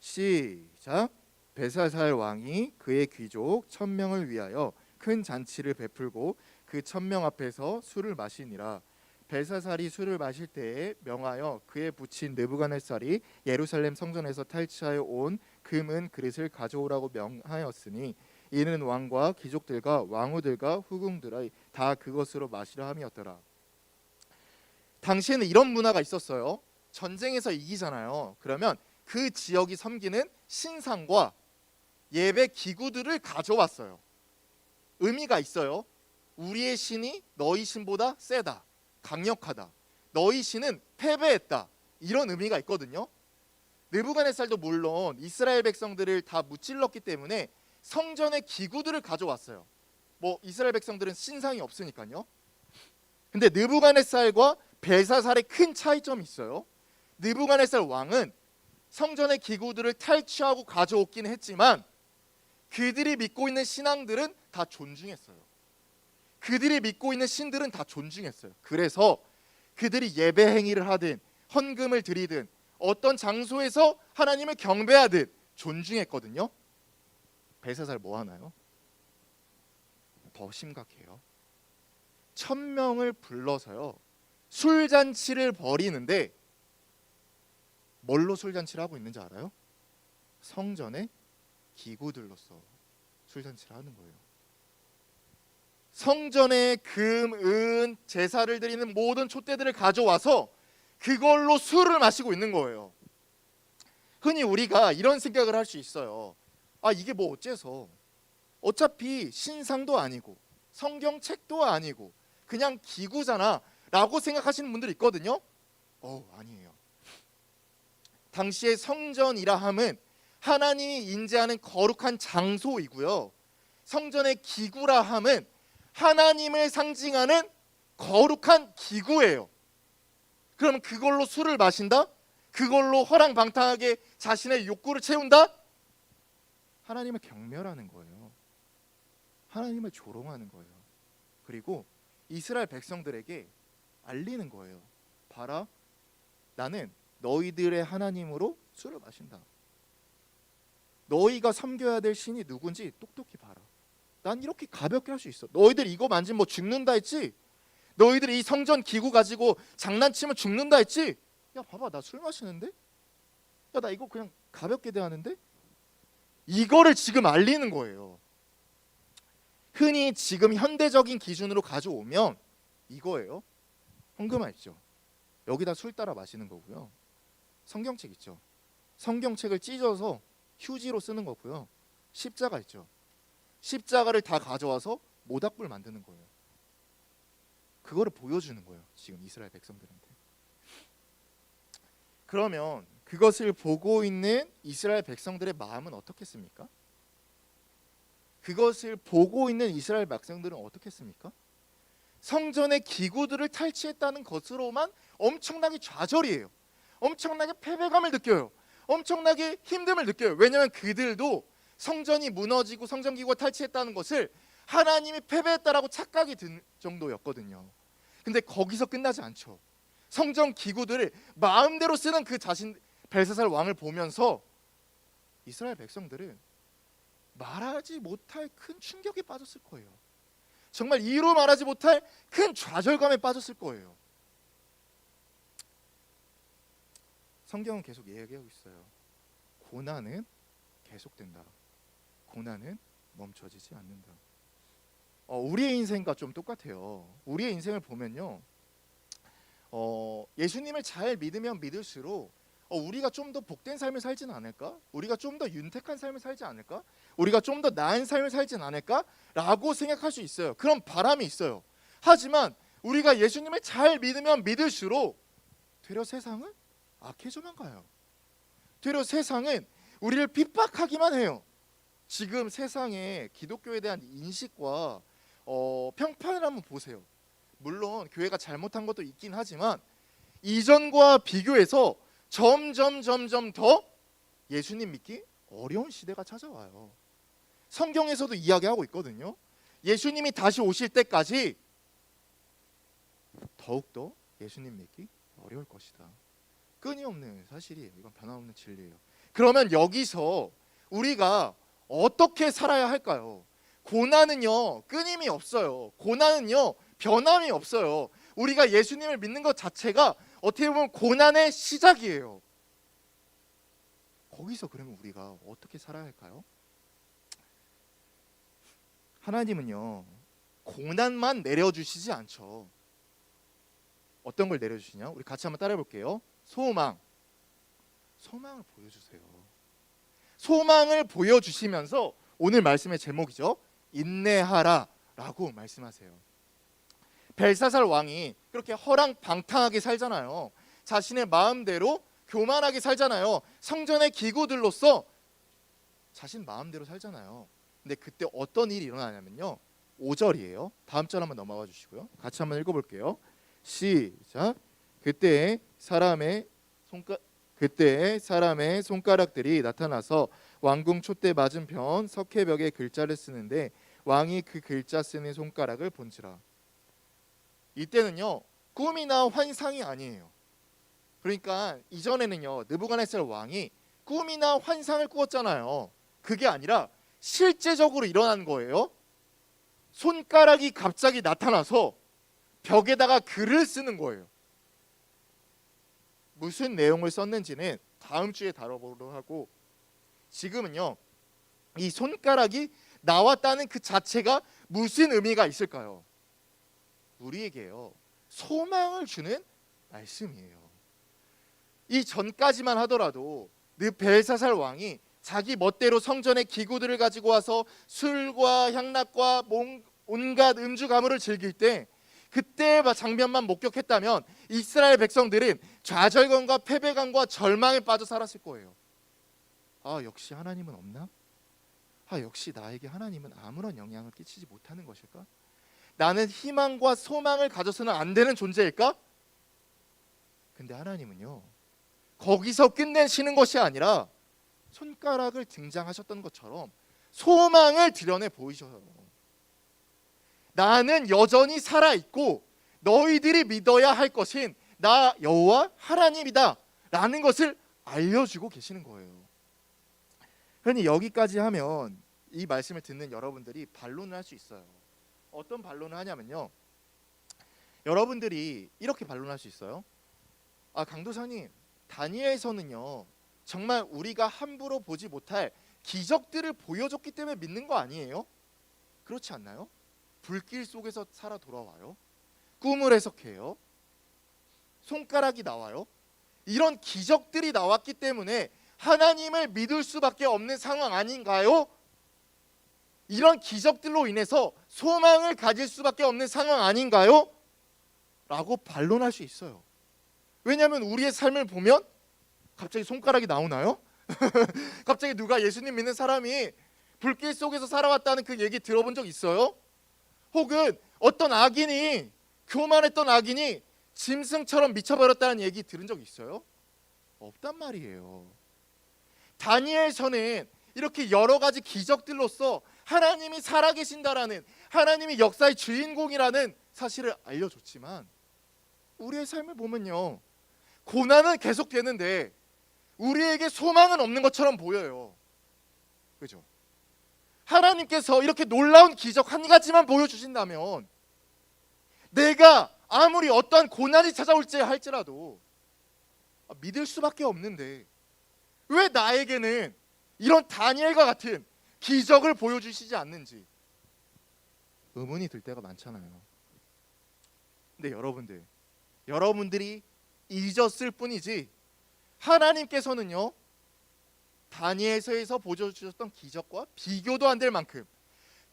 시작. 벨사살 왕이 그의 귀족 1000명을 위하여 큰 잔치를 베풀고 그 1000명 앞에서 술을 마시니라. 벨사살이 술을 마실 때에 명하여 그의 부친 느부갓네살이 예루살렘 성전에서 탈취하여 온 금은 그릇을 가져오라고 명하였으니 이는 왕과 귀족들과 왕후들과 후궁들의 다 그것으로 마시려 함이었더라. 당시에는 이런 문화가 있었어요. 전쟁에서 이기잖아요. 그러면 그 지역이 섬기는 신상과 예배 기구들을 가져왔어요. 의미가 있어요. 우리의 신이 너희 신보다 세다, 강력하다. 너희 신은 패배했다. 이런 의미가 있거든요. 느부갓네살도 물론 이스라엘 백성들을 다 무찔렀기 때문에 성전의 기구들을 가져왔어요. 뭐 이스라엘 백성들은 신상이 없으니까요. 근데 느부갓네살과 벨사살의 큰 차이점이 있어요. 느부갓네살 왕은 성전의 기구들을 탈취하고 가져오긴 했지만 그들이 믿고 있는 신앙들은 다 존중했어요. 그들이 믿고 있는 신들은 다 존중했어요. 그래서 그들이 예배 행위를 하든 헌금을 드리든 어떤 장소에서 하나님을 경배하든 존중했거든요. 벨사살 뭐 하나요? 더 심각해요. 1000명을 불러서요 술잔치를 벌이는데 뭘로 술잔치를 하고 있는지 알아요? 성전의 기구들로서 술잔치를 하는 거예요. 성전에 금, 은, 제사를 드리는 모든 촛대들을 가져와서 그걸로 술을 마시고 있는 거예요. 흔히 우리가 이런 생각을 할 수 있어요. 아, 이게 뭐 어째서? 어차피 신상도 아니고 성경책도 아니고 그냥 기구잖아 라고 생각하시는 분들이 있거든요. 아니에요. 당시의 성전이라 함은 하나님이 인재하는 거룩한 장소이고요. 성전의 기구라 함은 하나님을 상징하는 거룩한 기구예요. 그럼 그걸로 술을 마신다? 그걸로 허랑방탕하게 자신의 욕구를 채운다? 하나님을 경멸하는 거예요. 하나님을 조롱하는 거예요. 그리고 이스라엘 백성들에게 알리는 거예요. 봐라, 나는 너희들의 하나님으로 술을 마신다. 너희가 섬겨야 될 신이 누군지 똑똑히 봐라. 난 이렇게 가볍게 할 수 있어. 너희들 이거 만지면 뭐 죽는다 했지? 너희들이 이 성전 기구 가지고 장난치면 죽는다 했지? 야, 봐봐, 나 술 마시는데? 야, 나 이거 그냥 가볍게 대하는데? 이거를 지금 알리는 거예요. 흔히 지금 현대적인 기준으로 가져오면 이거예요. 헌금화 있죠. 여기다 술 따라 마시는 거고요. 성경책 있죠. 성경책을 찢어서 휴지로 쓰는 거고요. 십자가 있죠. 십자가를 다 가져와서 모닥불 만드는 거예요. 그거를 보여주는 거예요. 지금 이스라엘 백성들한테. 그러면 그것을 보고 있는 이스라엘 백성들의 마음은 어떻겠습니까? 그것을 보고 있는 이스라엘 백성들은 어떻겠습니까? 성전의 기구들을 탈취했다는 것으로만 엄청나게 좌절이에요. 엄청나게 패배감을 느껴요. 엄청나게 힘듦을 느껴요. 왜냐하면 그들도 성전이 무너지고 성전 기구가 탈취했다는 것을 하나님이 패배했다라고 착각이 든 정도였거든요. 근데 거기서 끝나지 않죠. 성전 기구들을 마음대로 쓰는 그 자신 벨사살 왕을 보면서 이스라엘 백성들은 말하지 못할 큰 충격에 빠졌을 거예요. 정말 이루 말하지 못할 큰 좌절감에 빠졌을 거예요. 성경은 계속 이야기하고 있어요. 고난은 계속된다. 고난은 멈춰지지 않는다. 우리의 인생과 좀 똑같아요. 우리의 인생을 보면요, 예수님을 잘 믿으면 믿을수록 우리가 좀 더 복된 삶을 살지는 않을까? 우리가 좀 더 윤택한 삶을 살지 않을까? 우리가 좀 더 나은 삶을 살지는 않을까? 라고 생각할 수 있어요. 그런 바람이 있어요. 하지만 우리가 예수님을 잘 믿으면 믿을수록 되려 세상은 악해져만 가요. 되려 세상은 우리를 핍박하기만 해요. 지금 세상에 기독교에 대한 인식과 평판을 한번 보세요. 물론 교회가 잘못한 것도 있긴 하지만 이전과 비교해서 점점 더 예수님 믿기 어려운 시대가 찾아와요. 성경에서도 이야기하고 있거든요. 예수님이 다시 오실 때까지 더욱더 예수님 믿기 어려울 것이다. 끊임없는 사실이에요. 이건 변함없는 진리예요. 그러면 여기서 우리가 어떻게 살아야 할까요? 고난은요 끊임이 없어요. 고난은요 변함이 없어요. 우리가 예수님을 믿는 것 자체가 어떻게 보면 고난의 시작이에요. 거기서 그러면 우리가 어떻게 살아야 할까요? 하나님은요 고난만 내려주시지 않죠. 어떤 걸 내려주시냐? 우리 같이 한번 따라해 볼게요. 소망을 보여주세요. 소망을 보여주시면서 오늘 말씀의 제목이죠. 인내하라 라고 말씀하세요. 벨사살 왕이 그렇게 허랑방탕하게 살잖아요. 자신의 마음대로 교만하게 살잖아요. 성전의 기구들로서 자신 마음대로 살잖아요. 근데 그때 어떤 일이 일어나냐면요 5절이에요. 다음 절 한번 넘어가 주시고요. 같이 한번 읽어볼게요. 시작. 그때 사람의 손가락들이 나타나서 왕궁 촛대 맞은편 석회벽에 글자를 쓰는데 왕이 그 글자 쓰는 손가락을 본지라. 이때는요 꿈이나 환상이 아니에요. 그러니까 이전에는요 느부갓네살 왕이 꿈이나 환상을 꾸었잖아요. 그게 아니라 실제적으로 일어난 거예요. 손가락이 갑자기 나타나서 벽에다가 글을 쓰는 거예요. 무슨 내용을 썼는지는 다음 주에 다뤄보도록 하고, 지금은요 이 손가락이 나왔다는 그 자체가 무슨 의미가 있을까요? 우리에게요 소망을 주는 말씀이에요. 이 전까지만 하더라도 벨사살 왕이 자기 멋대로 성전의 기구들을 가지고 와서 술과 향락과 온갖 음주 가물을 즐길 때 그때 장면만 목격했다면 이스라엘 백성들은 좌절감과 패배감과 절망에 빠져 살았을 거예요. 아 역시 하나님은 없나? 아 역시 나에게 하나님은 아무런 영향을 끼치지 못하는 것일까? 나는 희망과 소망을 가져서는 안 되는 존재일까? 근데 하나님은요 거기서 끝내시는 것이 아니라 손가락을 등장하셨던 것처럼 소망을 드러내 보이셔요. 나는 여전히 살아있고 너희들이 믿어야 할 것은 나 여호와 하나님이다 라는 것을 알려주고 계시는 거예요. 그러니 여기까지 하면 이 말씀을 듣는 여러분들이 반론을 할 수 있어요. 어떤 반론을 하냐면요 여러분들이 이렇게 반론할 수 있어요. 아 강도사님 다니엘서는요 정말 우리가 함부로 보지 못할 기적들을 보여줬기 때문에 믿는 거 아니에요? 그렇지 않나요? 불길 속에서 살아 돌아와요. 꿈을 해석해요. 손가락이 나와요. 이런 기적들이 나왔기 때문에 하나님을 믿을 수밖에 없는 상황 아닌가요? 이런 기적들로 인해서 소망을 가질 수밖에 없는 상황 아닌가요? 라고 반론할 수 있어요. 왜냐하면 우리의 삶을 보면 갑자기 손가락이 나오나요? 갑자기 누가 예수님 믿는 사람이 불길 속에서 살아왔다는 그 얘기 들어본 적 있어요? 혹은 어떤 악인이 교만했던 악인이 짐승처럼 미쳐버렸다는 얘기 들은 적 있어요? 없단 말이에요. 다니엘서는 이렇게 여러 가지 기적들로서 하나님이 살아계신다라는, 하나님이 역사의 주인공이라는 사실을 알려줬지만 우리의 삶을 보면요 고난은 계속되는데 우리에게 소망은 없는 것처럼 보여요. 그죠? 하나님께서 이렇게 놀라운 기적 한 가지만 보여주신다면 내가 아무리 어떠한 고난이 찾아올지 할지라도 믿을 수밖에 없는데 왜 나에게는 이런 다니엘과 같은 기적을 보여주시지 않는지 의문이 들 때가 많잖아요. 근데 여러분들이 잊었을 뿐이지 하나님께서는요 다니엘서에서 보여주셨던 기적과 비교도 안 될 만큼,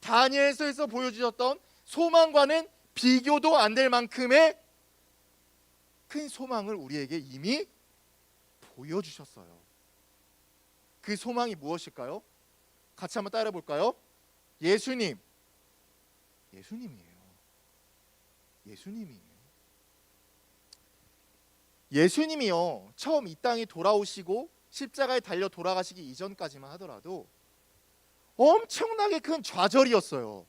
다니엘서에서 보여주셨던 소망과는 비교도 안 될 만큼의 큰 소망을 우리에게 이미 보여주셨어요. 그 소망이 무엇일까요? 같이 한번 따라해 볼까요? 예수님이에요. 예수님이요 처음 이 땅에 돌아오시고 십자가에 달려 돌아가시기 이전까지만 하더라도 엄청나게 큰 좌절이었어요.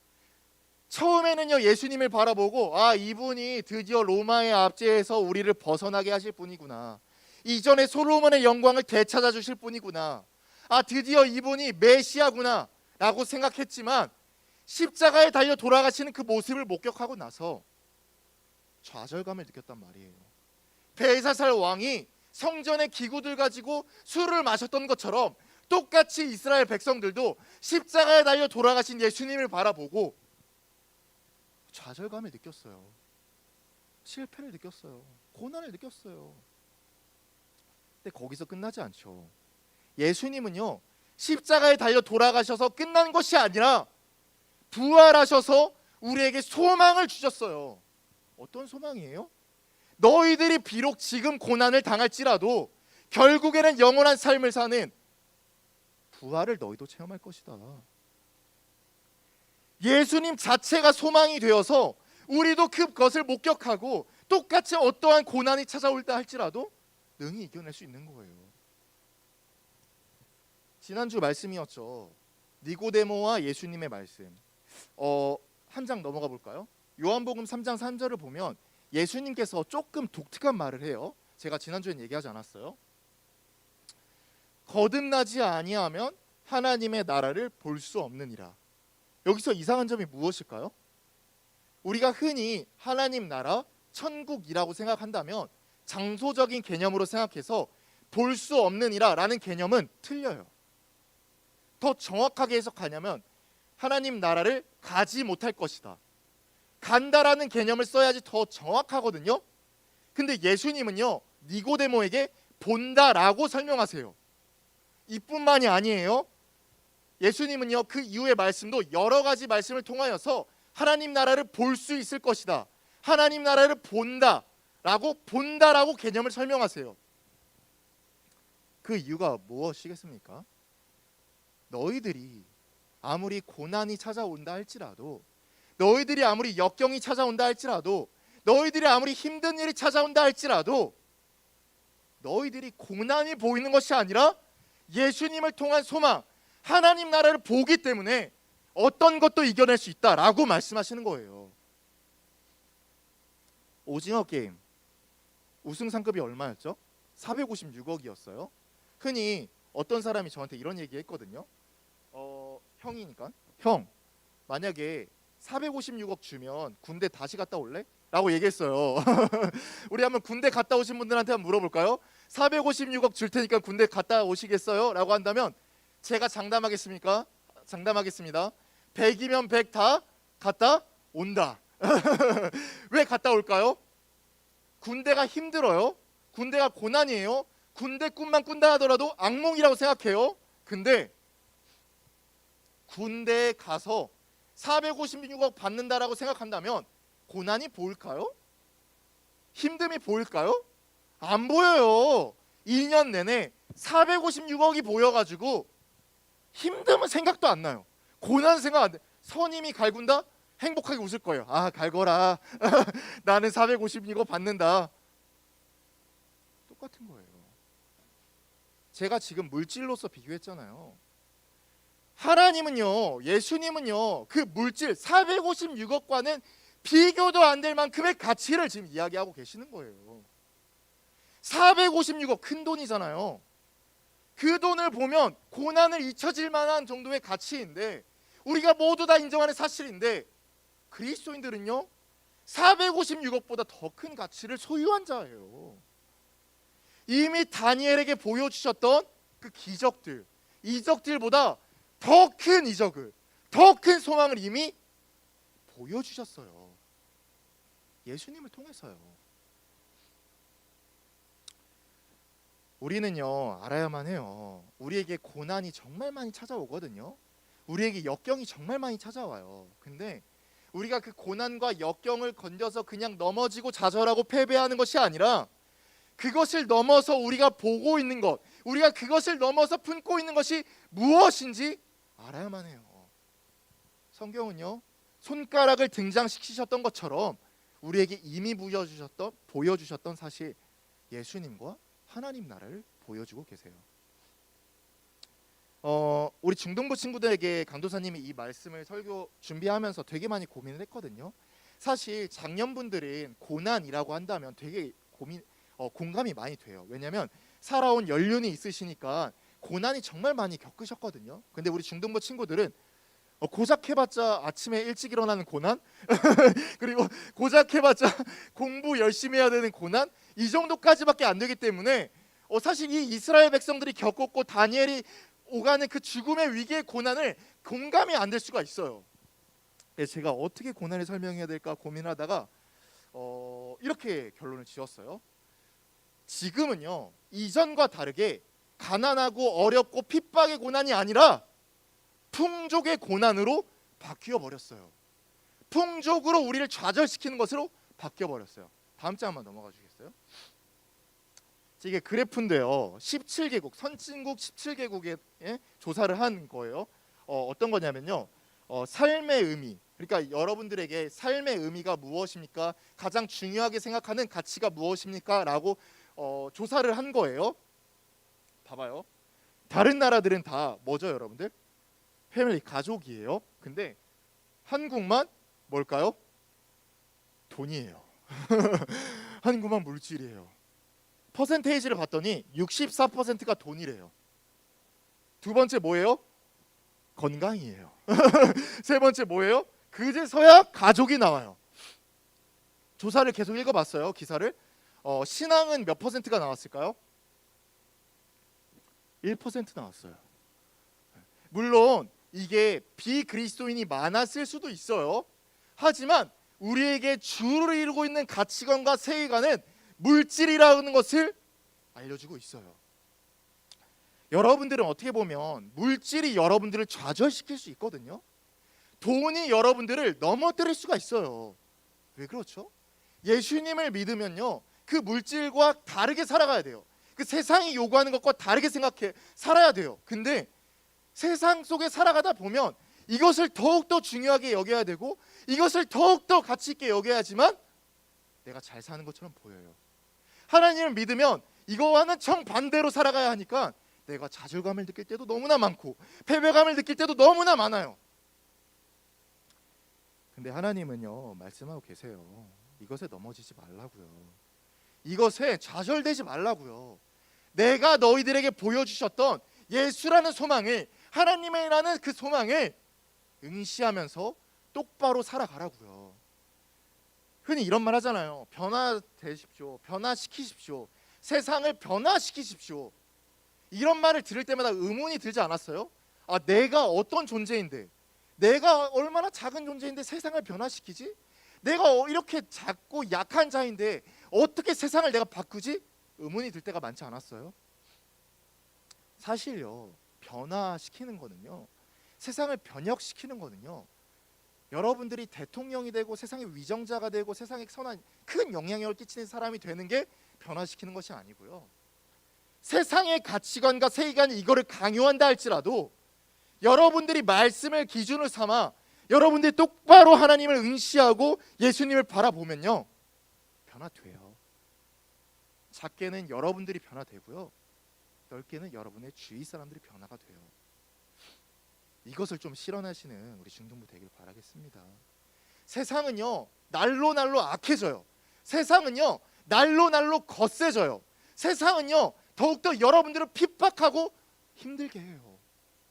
처음에는요 예수님을 바라보고 아 이분이 드디어 로마의 압제에서 우리를 벗어나게 하실 분이구나, 이전에 솔로몬의 영광을 되찾아 주실 분이구나. 아, 드디어 이분이 메시아구나 라고 생각했지만 십자가에 달려 돌아가시는 그 모습을 목격하고 나서 좌절감을 느꼈단 말이에요. 벨사살 왕이 성전의 기구들 가지고 술을 마셨던 것처럼 똑같이 이스라엘 백성들도 십자가에 달려 돌아가신 예수님을 바라보고 좌절감을 느꼈어요. 실패를 느꼈어요. 고난을 느꼈어요. 근데 거기서 끝나지 않죠. 예수님은요, 십자가에 달려 돌아가셔서 끝난 것이 아니라 부활하셔서 우리에게 소망을 주셨어요. 어떤 소망이에요? 너희들이 비록 지금 고난을 당할지라도 결국에는 영원한 삶을 사는 부활을 너희도 체험할 것이다. 예수님 자체가 소망이 되어서 우리도 그것을 목격하고 똑같이 어떠한 고난이 찾아올다 할지라도 능히 이겨낼 수 있는 거예요. 지난주 말씀이었죠. 니고데모와 예수님의 말씀. 한 장 넘어가 볼까요? 요한복음 3장 3절을 보면 예수님께서 조금 독특한 말을 해요. 제가 지난주엔 얘기하지 않았어요. 거듭나지 아니하면 하나님의 나라를 볼 수 없느니라. 여기서 이상한 점이 무엇일까요? 우리가 흔히 하나님 나라, 천국이라고 생각한다면 장소적인 개념으로 생각해서 볼 수 없느니라 라는 개념은 틀려요. 더 정확하게 해석하냐면 하나님 나라를 가지 못할 것이다. 간다라는 개념을 써야지 더 정확하거든요. 근데 예수님은요, 니고데모에게 본다라고 설명하세요. 이뿐만이 아니에요. 예수님은요, 그 이후의 말씀도 여러 가지 말씀을 통하여서 하나님 나라를 볼 수 있을 것이다, 하나님 나라를 본다라고 개념을 설명하세요. 그 이유가 무엇이겠습니까? 너희들이 아무리 고난이 찾아온다 할지라도, 너희들이 아무리 역경이 찾아온다 할지라도, 너희들이 아무리 힘든 일이 찾아온다 할지라도 너희들이 고난이 보이는 것이 아니라 예수님을 통한 소망, 하나님 나라를 보기 때문에 어떤 것도 이겨낼 수 있다라고 말씀하시는 거예요. 오징어 게임 우승 상금이 얼마였죠? 456억이었어요. 흔히 어떤 사람이 저한테 이런 얘기 했거든요. 형이니까, 형 만약에 456억 주면 군대 다시 갔다 올래? 라고 얘기했어요. 우리 한번 군대 갔다 오신 분들한테 한번 물어볼까요? 456억 줄 테니까 군대 갔다 오시겠어요? 라고 한다면 제가 장담하겠습니까? 장담하겠습니다. 100이면 100 다 갔다 온다. 왜 갔다 올까요? 군대가 힘들어요. 군대가 고난이에요. 군대 꿈만 꾼다 하더라도 악몽이라고 생각해요. 근데 군대에 가서 456억 받는다라고 생각한다면 고난이 보일까요? 힘듦이 보일까요? 안 보여요. 2년 내내 456억이 보여가지고 힘듦은 생각도 안 나요. 고난 생각 안 돼. 선임이 갈군다? 행복하게 웃을 거예요. 아, 갈거라. 나는 456억 받는다. 똑같은 거예요. 제가 지금 물질로서 비교했잖아요. 하나님은요, 예수님은요, 그 물질 456억과는 비교도 안 될 만큼의 가치를 지금 이야기하고 계시는 거예요. 456억 큰 돈이잖아요. 그 돈을 보면 고난을 잊혀질 만한 정도의 가치인데, 우리가 모두 다 인정하는 사실인데, 그리스도인들은요 456억보다 더 큰 가치를 소유한 자예요. 이미 다니엘에게 보여주셨던 그 기적들, 이적들보다 더 큰 이적을, 더 큰 소망을 이미 보여주셨어요. 예수님을 통해서요. 우리는요 알아야만 해요. 우리에게 고난이 정말 많이 찾아오거든요. 우리에게 역경이 정말 많이 찾아와요. 근데 우리가 그 고난과 역경을 건져서 그냥 넘어지고 좌절하고 패배하는 것이 아니라 그것을 넘어서 우리가 보고 있는 것, 우리가 그것을 넘어서 품고 있는 것이 무엇인지 알아야만 해요. 성경은요 손가락을 등장시키셨던 것처럼 우리에게 이미 보여주셨던 사실, 예수님과 하나님 나라를 보여주고 계세요. 우리 중동부 친구들에게 강도사님이 이 말씀을 설교 준비하면서 되게 많이 고민을 했거든요. 사실 작년분들은 고난이라고 한다면 되게 공감이 많이 돼요. 왜냐하면 살아온 연륜이 있으시니까 고난이 정말 많이 겪으셨거든요. 근데 우리 중등부 친구들은 고작 해봤자 아침에 일찍 일어나는 고난 그리고 고작 해봤자 공부 열심히 해야 되는 고난 이 정도까지밖에 안 되기 때문에 사실 이 이스라엘 백성들이 겪었고 다니엘이 오가는 그 죽음의 위기의 고난을 공감이 안 될 수가 있어요. 제가 어떻게 고난을 설명해야 될까 고민하다가 이렇게 결론을 지었어요. 지금은요 이전과 다르게 가난하고 어렵고 핍박의 고난이 아니라 풍족의 고난으로 바뀌어 버렸어요. 풍족으로 우리를 좌절시키는 것으로 바뀌어 버렸어요. 다음 장 한번 넘어가 주시겠어요? 이게 그래프인데요. 17개국 선진국 17개국에 조사를 한 거예요. 어떤 거냐면요. 삶의 의미. 그러니까 여러분들에게 삶의 의미가 무엇입니까? 가장 중요하게 생각하는 가치가 무엇입니까? 라고 조사를 한 거예요. 봐봐요. 다른 나라들은 다 뭐죠, 여러분들? 패밀리, 가족이에요. 근데 한국만 뭘까요? 돈이에요. 한국만 물질이에요. 퍼센테이지를 봤더니 64%가 돈이래요. 두 번째 뭐예요? 건강이에요. 세 번째 뭐예요? 그제서야 가족이 나와요. 조사를 계속 읽어봤어요. 기사를. 신앙은 몇 퍼센트가 나왔을까요? 1% 나왔어요. 물론 이게 비그리스도인이 많았을 수도 있어요. 하지만 우리에게 주를 이루고 있는 가치관과 세계관은 물질이라는 것을 알려주고 있어요. 여러분들은 어떻게 보면 물질이 여러분들을 좌절시킬 수 있거든요. 돈이 여러분들을 넘어뜨릴 수가 있어요. 왜 그렇죠? 예수님을 믿으면요 그 물질과 다르게 살아가야 돼요. 그 세상이 요구하는 것과 다르게 생각해 살아야 돼요. 근데 세상 속에 살아가다 보면 이것을 더욱더 중요하게 여겨야 되고 이것을 더욱더 가치 있게 여겨야지만 내가 잘 사는 것처럼 보여요. 하나님을 믿으면 이거와는 정반대로 살아가야 하니까 내가 좌절감을 느낄 때도 너무나 많고 패배감을 느낄 때도 너무나 많아요. 근데 하나님은요 말씀하고 계세요. 이것에 넘어지지 말라고요. 이것에 좌절되지 말라고요. 내가 너희들에게 보여주셨던 예수라는 소망을, 하나님이라는 그 소망을 응시하면서 똑바로 살아가라고요. 흔히 이런 말 하잖아요. 변화되십시오. 변화시키십시오. 세상을 변화시키십시오. 이런 말을 들을 때마다 의문이 들지 않았어요? 내가 어떤 존재인데, 내가 얼마나 작은 존재인데 세상을 변화시키지? 내가 이렇게 작고 약한 자인데 어떻게 세상을 내가 바꾸지? 의문이 들 때가 많지 않았어요? 사실요, 변화시키는 거는요, 세상을 변혁시키는 거는요, 여러분들이 대통령이 되고 세상의 위정자가 되고 세상에 선한 큰 영향력을 끼치는 사람이 되는 게 변화시키는 것이 아니고요, 세상의 가치관과 세계관이 이거를 강요한다 할지라도 여러분들이 말씀을 기준으로 삼아 여러분들이 똑바로 하나님을 응시하고 예수님을 바라보면요 변화돼요. 작게는 여러분들이 변화되고요, 넓게는 여러분의 주위 사람들이 변화가 돼요. 이것을 좀 실현하시는 우리 중등부 되길 바라겠습니다. 세상은요 날로 날로 악해져요. 세상은요 날로 날로 거세져요. 세상은요 더욱더 여러분들을 핍박하고 힘들게 해요.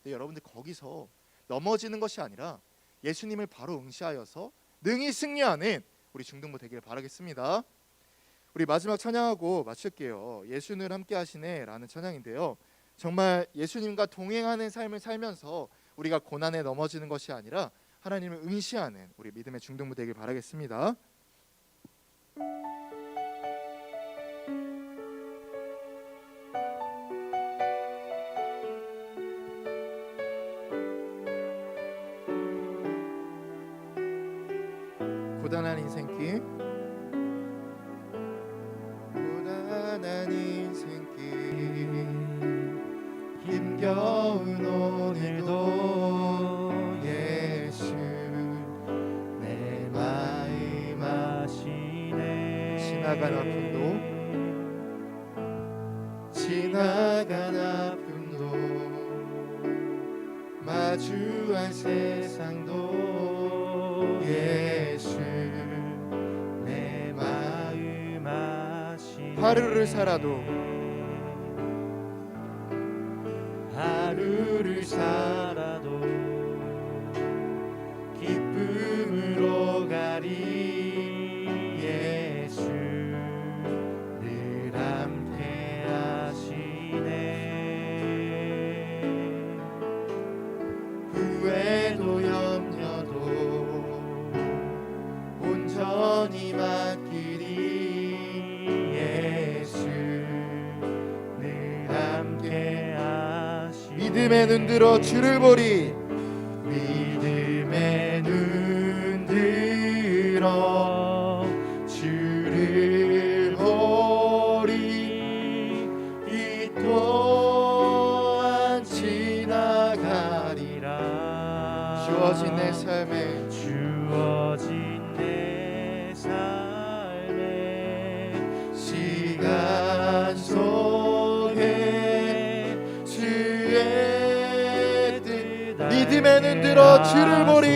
근데 여러분들 거기서 넘어지는 것이 아니라 예수님을 바로 응시하여서 능히 승리하는 우리 중등부 되길 바라겠습니다. 우리 마지막 찬양하고 마칠게요. 예수는 함께 하시네 라는 찬양인데요, 정말 예수님과 동행하는 삶을 살면서 우리가 고난에 넘어지는 것이 아니라 하나님을 응시하는 우리 믿음의 중등부 되길 바라겠습니다. 고단한 인생길, 고단한 인생길, 힘겨운 오늘도 예수 내 마음 아시네. 지나간 아픔도 마주한 세상도 예수 내 마음 아시네. 하루를 살아도 하루를 살아도 기쁨으로 가리 예수 늘 함께 하시네 후회도 염려도 온전히 맡기리 예수 늘 함께 하시네 믿음의 눈 들어 주를 보리 믿음의 눈 들어 주를 보리 이 또한 지나가리라 주어진 내 삶에 주어진 내 삶의 시간 속에 주의 뜻 믿음의 눈 들어 주를 보리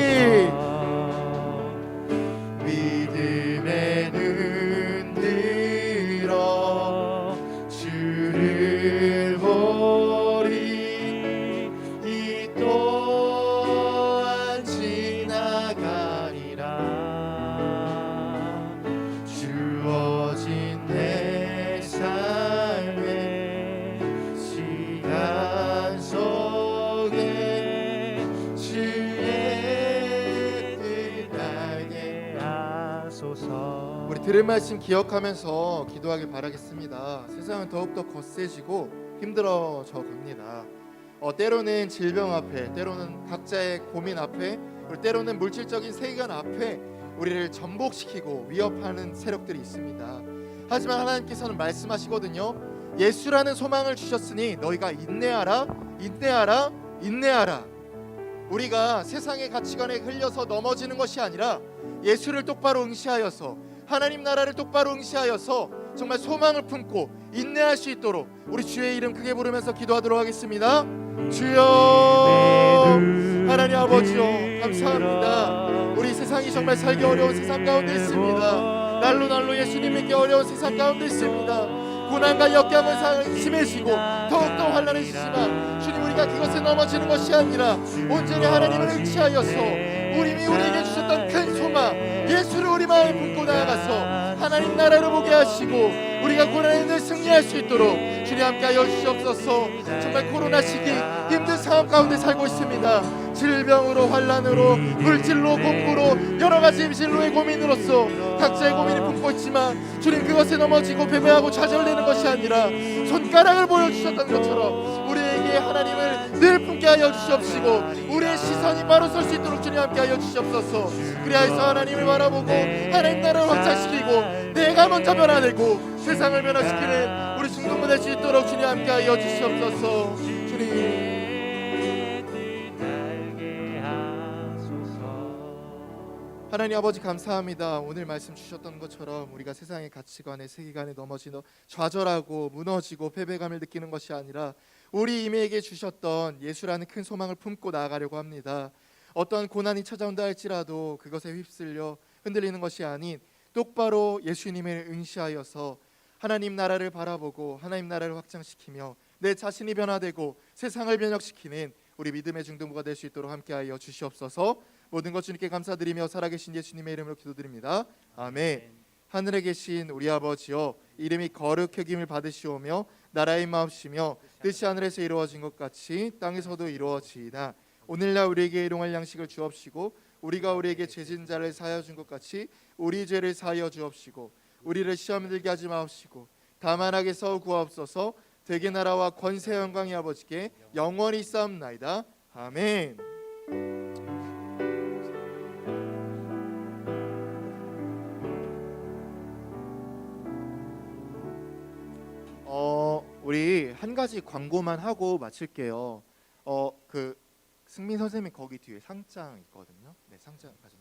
믿음의 눈 들어 주를 보리 이 또한 지나가리라 주어진 내 삶의 시간 속에 주의 뜻 알게 하소서 우리 들은 말씀 기억하면서 기도하길 바라겠습니다. 세상은 더욱더 거세지고 힘들어져 갑니다. 때로는 질병 앞에, 때로는 각자의 고민 앞에, 그리고 때로는 물질적인 세계관 앞에 우리를 전복시키고 위협하는 세력들이 있습니다. 하지만 하나님께서는 말씀하시거든요. 예수라는 소망을 주셨으니 너희가 인내하라, 인내하라, 인내하라. 우리가 세상의 가치관에 흘려서 넘어지는 것이 아니라 예수를 똑바로 응시하여서 하나님 나라를 똑바로 응시하여서 정말 소망을 품고 인내할 수 있도록 우리 주의 이름 크게 부르면서 기도하도록 하겠습니다. 주여, 하나님 아버지요, 감사합니다. 우리 세상이 정말 살기 어려운 세상 가운데 있습니다. 날로 예수님 믿기 어려운 세상 가운데 있습니다. 고난과 역경은 심해지고 더욱더 환란해지지만 주님, 우리가 그것에 넘어지는 것이 아니라 온전히 하나님을 응시하여서 우리가 우리에게 주셨던 큰 소망 예수를 우리 마음에 품고 나아가서 하나님 나라를 보게 하시고 우리가 고난에 늘 승리할 수 있도록 주님 함께하여 주시옵소서. 정말 코로나 시기 힘든 상황 가운데 살고 있습니다. 질병으로, 환란으로, 물질로, 공부로, 여러 가지 진로의 고민으로서 각자의 고민을 품고 있지만 주님, 그것에 넘어지고 패배하고 좌절되는 것이 아니라 손가락을 보여주셨던 것처럼 우리에게 하나님을 늘 품게 하여 주시옵시고 우리의 시선이 바로 설 수 있도록 주님 함께 하여 주시옵소서. 그리하여서 하나님을 바라보고 하나님 나라를 확장시키고 내가 먼저 변화되고 세상을 변화시키는 우리 중동부 될 수 있도록 주님 함께 하여 주시옵소서. 주님, 하나님 아버지 감사합니다. 오늘 말씀 주셨던 것처럼 우리가 세상의 가치관에 세계관에 넘어지는 좌절하고 무너지고 패배감을 느끼는 것이 아니라 우리 이미에게 주셨던 예수라는 큰 소망을 품고 나아가려고 합니다. 어떤 고난이 찾아온다 할지라도 그것에 휩쓸려 흔들리는 것이 아닌 똑바로 예수님을 응시하여서 하나님 나라를 바라보고 하나님 나라를 확장시키며 내 자신이 변화되고 세상을 변혁시키는 우리 믿음의 중등부가 될 수 있도록 함께하여 주시옵소서. 모든 것 주님께 감사드리며 살아계신 예수님의 이름으로 기도드립니다. 아멘. 하늘에 계신 우리 아버지여, 이름이 거룩히 여김을 받으시오며 나라의 마옵시며 뜻이 하늘에서 이루어진 것 같이 땅에서도 이루어지이다. 오늘날 우리에게 일용할 양식을 주옵시고 우리가 우리에게 죄진 자를 사하여 준 것 같이 우리 죄를 사하여 주옵시고 우리를 시험에 들게 하지 마옵시고 다만 악에서 구하옵소서. 대개 나라와 권세 영광이 아버지께 영원히 있사옵나이다. 아멘. 우리 한 가지 광고만 하고 마칠게요. 그 승민 선생님 거기 뒤에 상장 있거든요. 네, 상장 가져.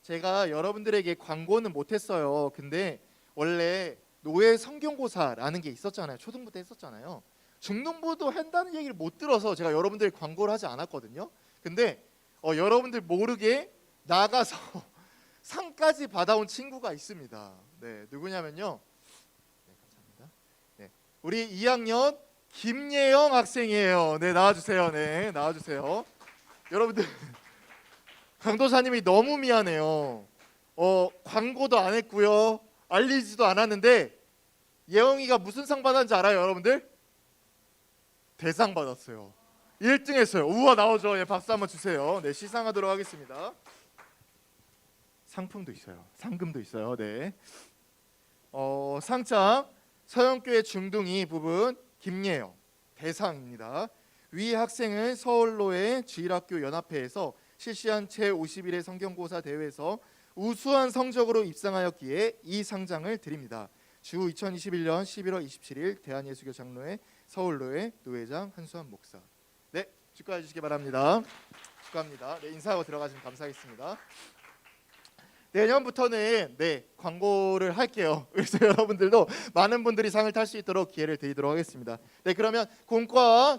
제가 여러분들에게 광고는 못했어요. 근데 원래 노예 성경고사라는 게 있었잖아요. 초등부 때 했었잖아요. 중등부도 한다는 얘기를 못 들어서 제가 여러분들 광고를 하지 않았거든요. 근데 여러분들 모르게 나가서 상까지 받아온 친구가 있습니다. 네, 누구냐면요. 네, 우리 2학년 김예영 학생이에요. 네, 나와주세요. 네, 나와주세요. 여러분들 강도사님이 너무 미안해요. 광고도 안 했고요, 알리지도 않았는데 예영이가 무슨 상 받았는지 알아요, 여러분들? 대상 받았어요. 1등 했어요. 우와, 나오죠. 예, 박수 한번 주세요. 네, 시상하도록 하겠습니다. 상품도 있어요. 상금도 있어요. 네. 상장 서영교회 중둥이 부분 김예영 대상입니다. 위 학생은 서울로의 주일학교 연합회에서 실시한 제51회 성경고사 대회에서 우수한 성적으로 입상하였기에 이 상장을 드립니다. 주 2021년 11월 27일 대한예수교 장로회 서울로회 노회장 한수환 목사. 네, 축하해 주시기 바랍니다. 축하합니다. 네, 인사하고 들어가시면 감사하겠습니다. 내년부터는 광고를 할게요. 그래서 여러분들도 많은 분들이 상을 탈 수 있도록 기회를 드리도록 하겠습니다. 네, 그러면 공과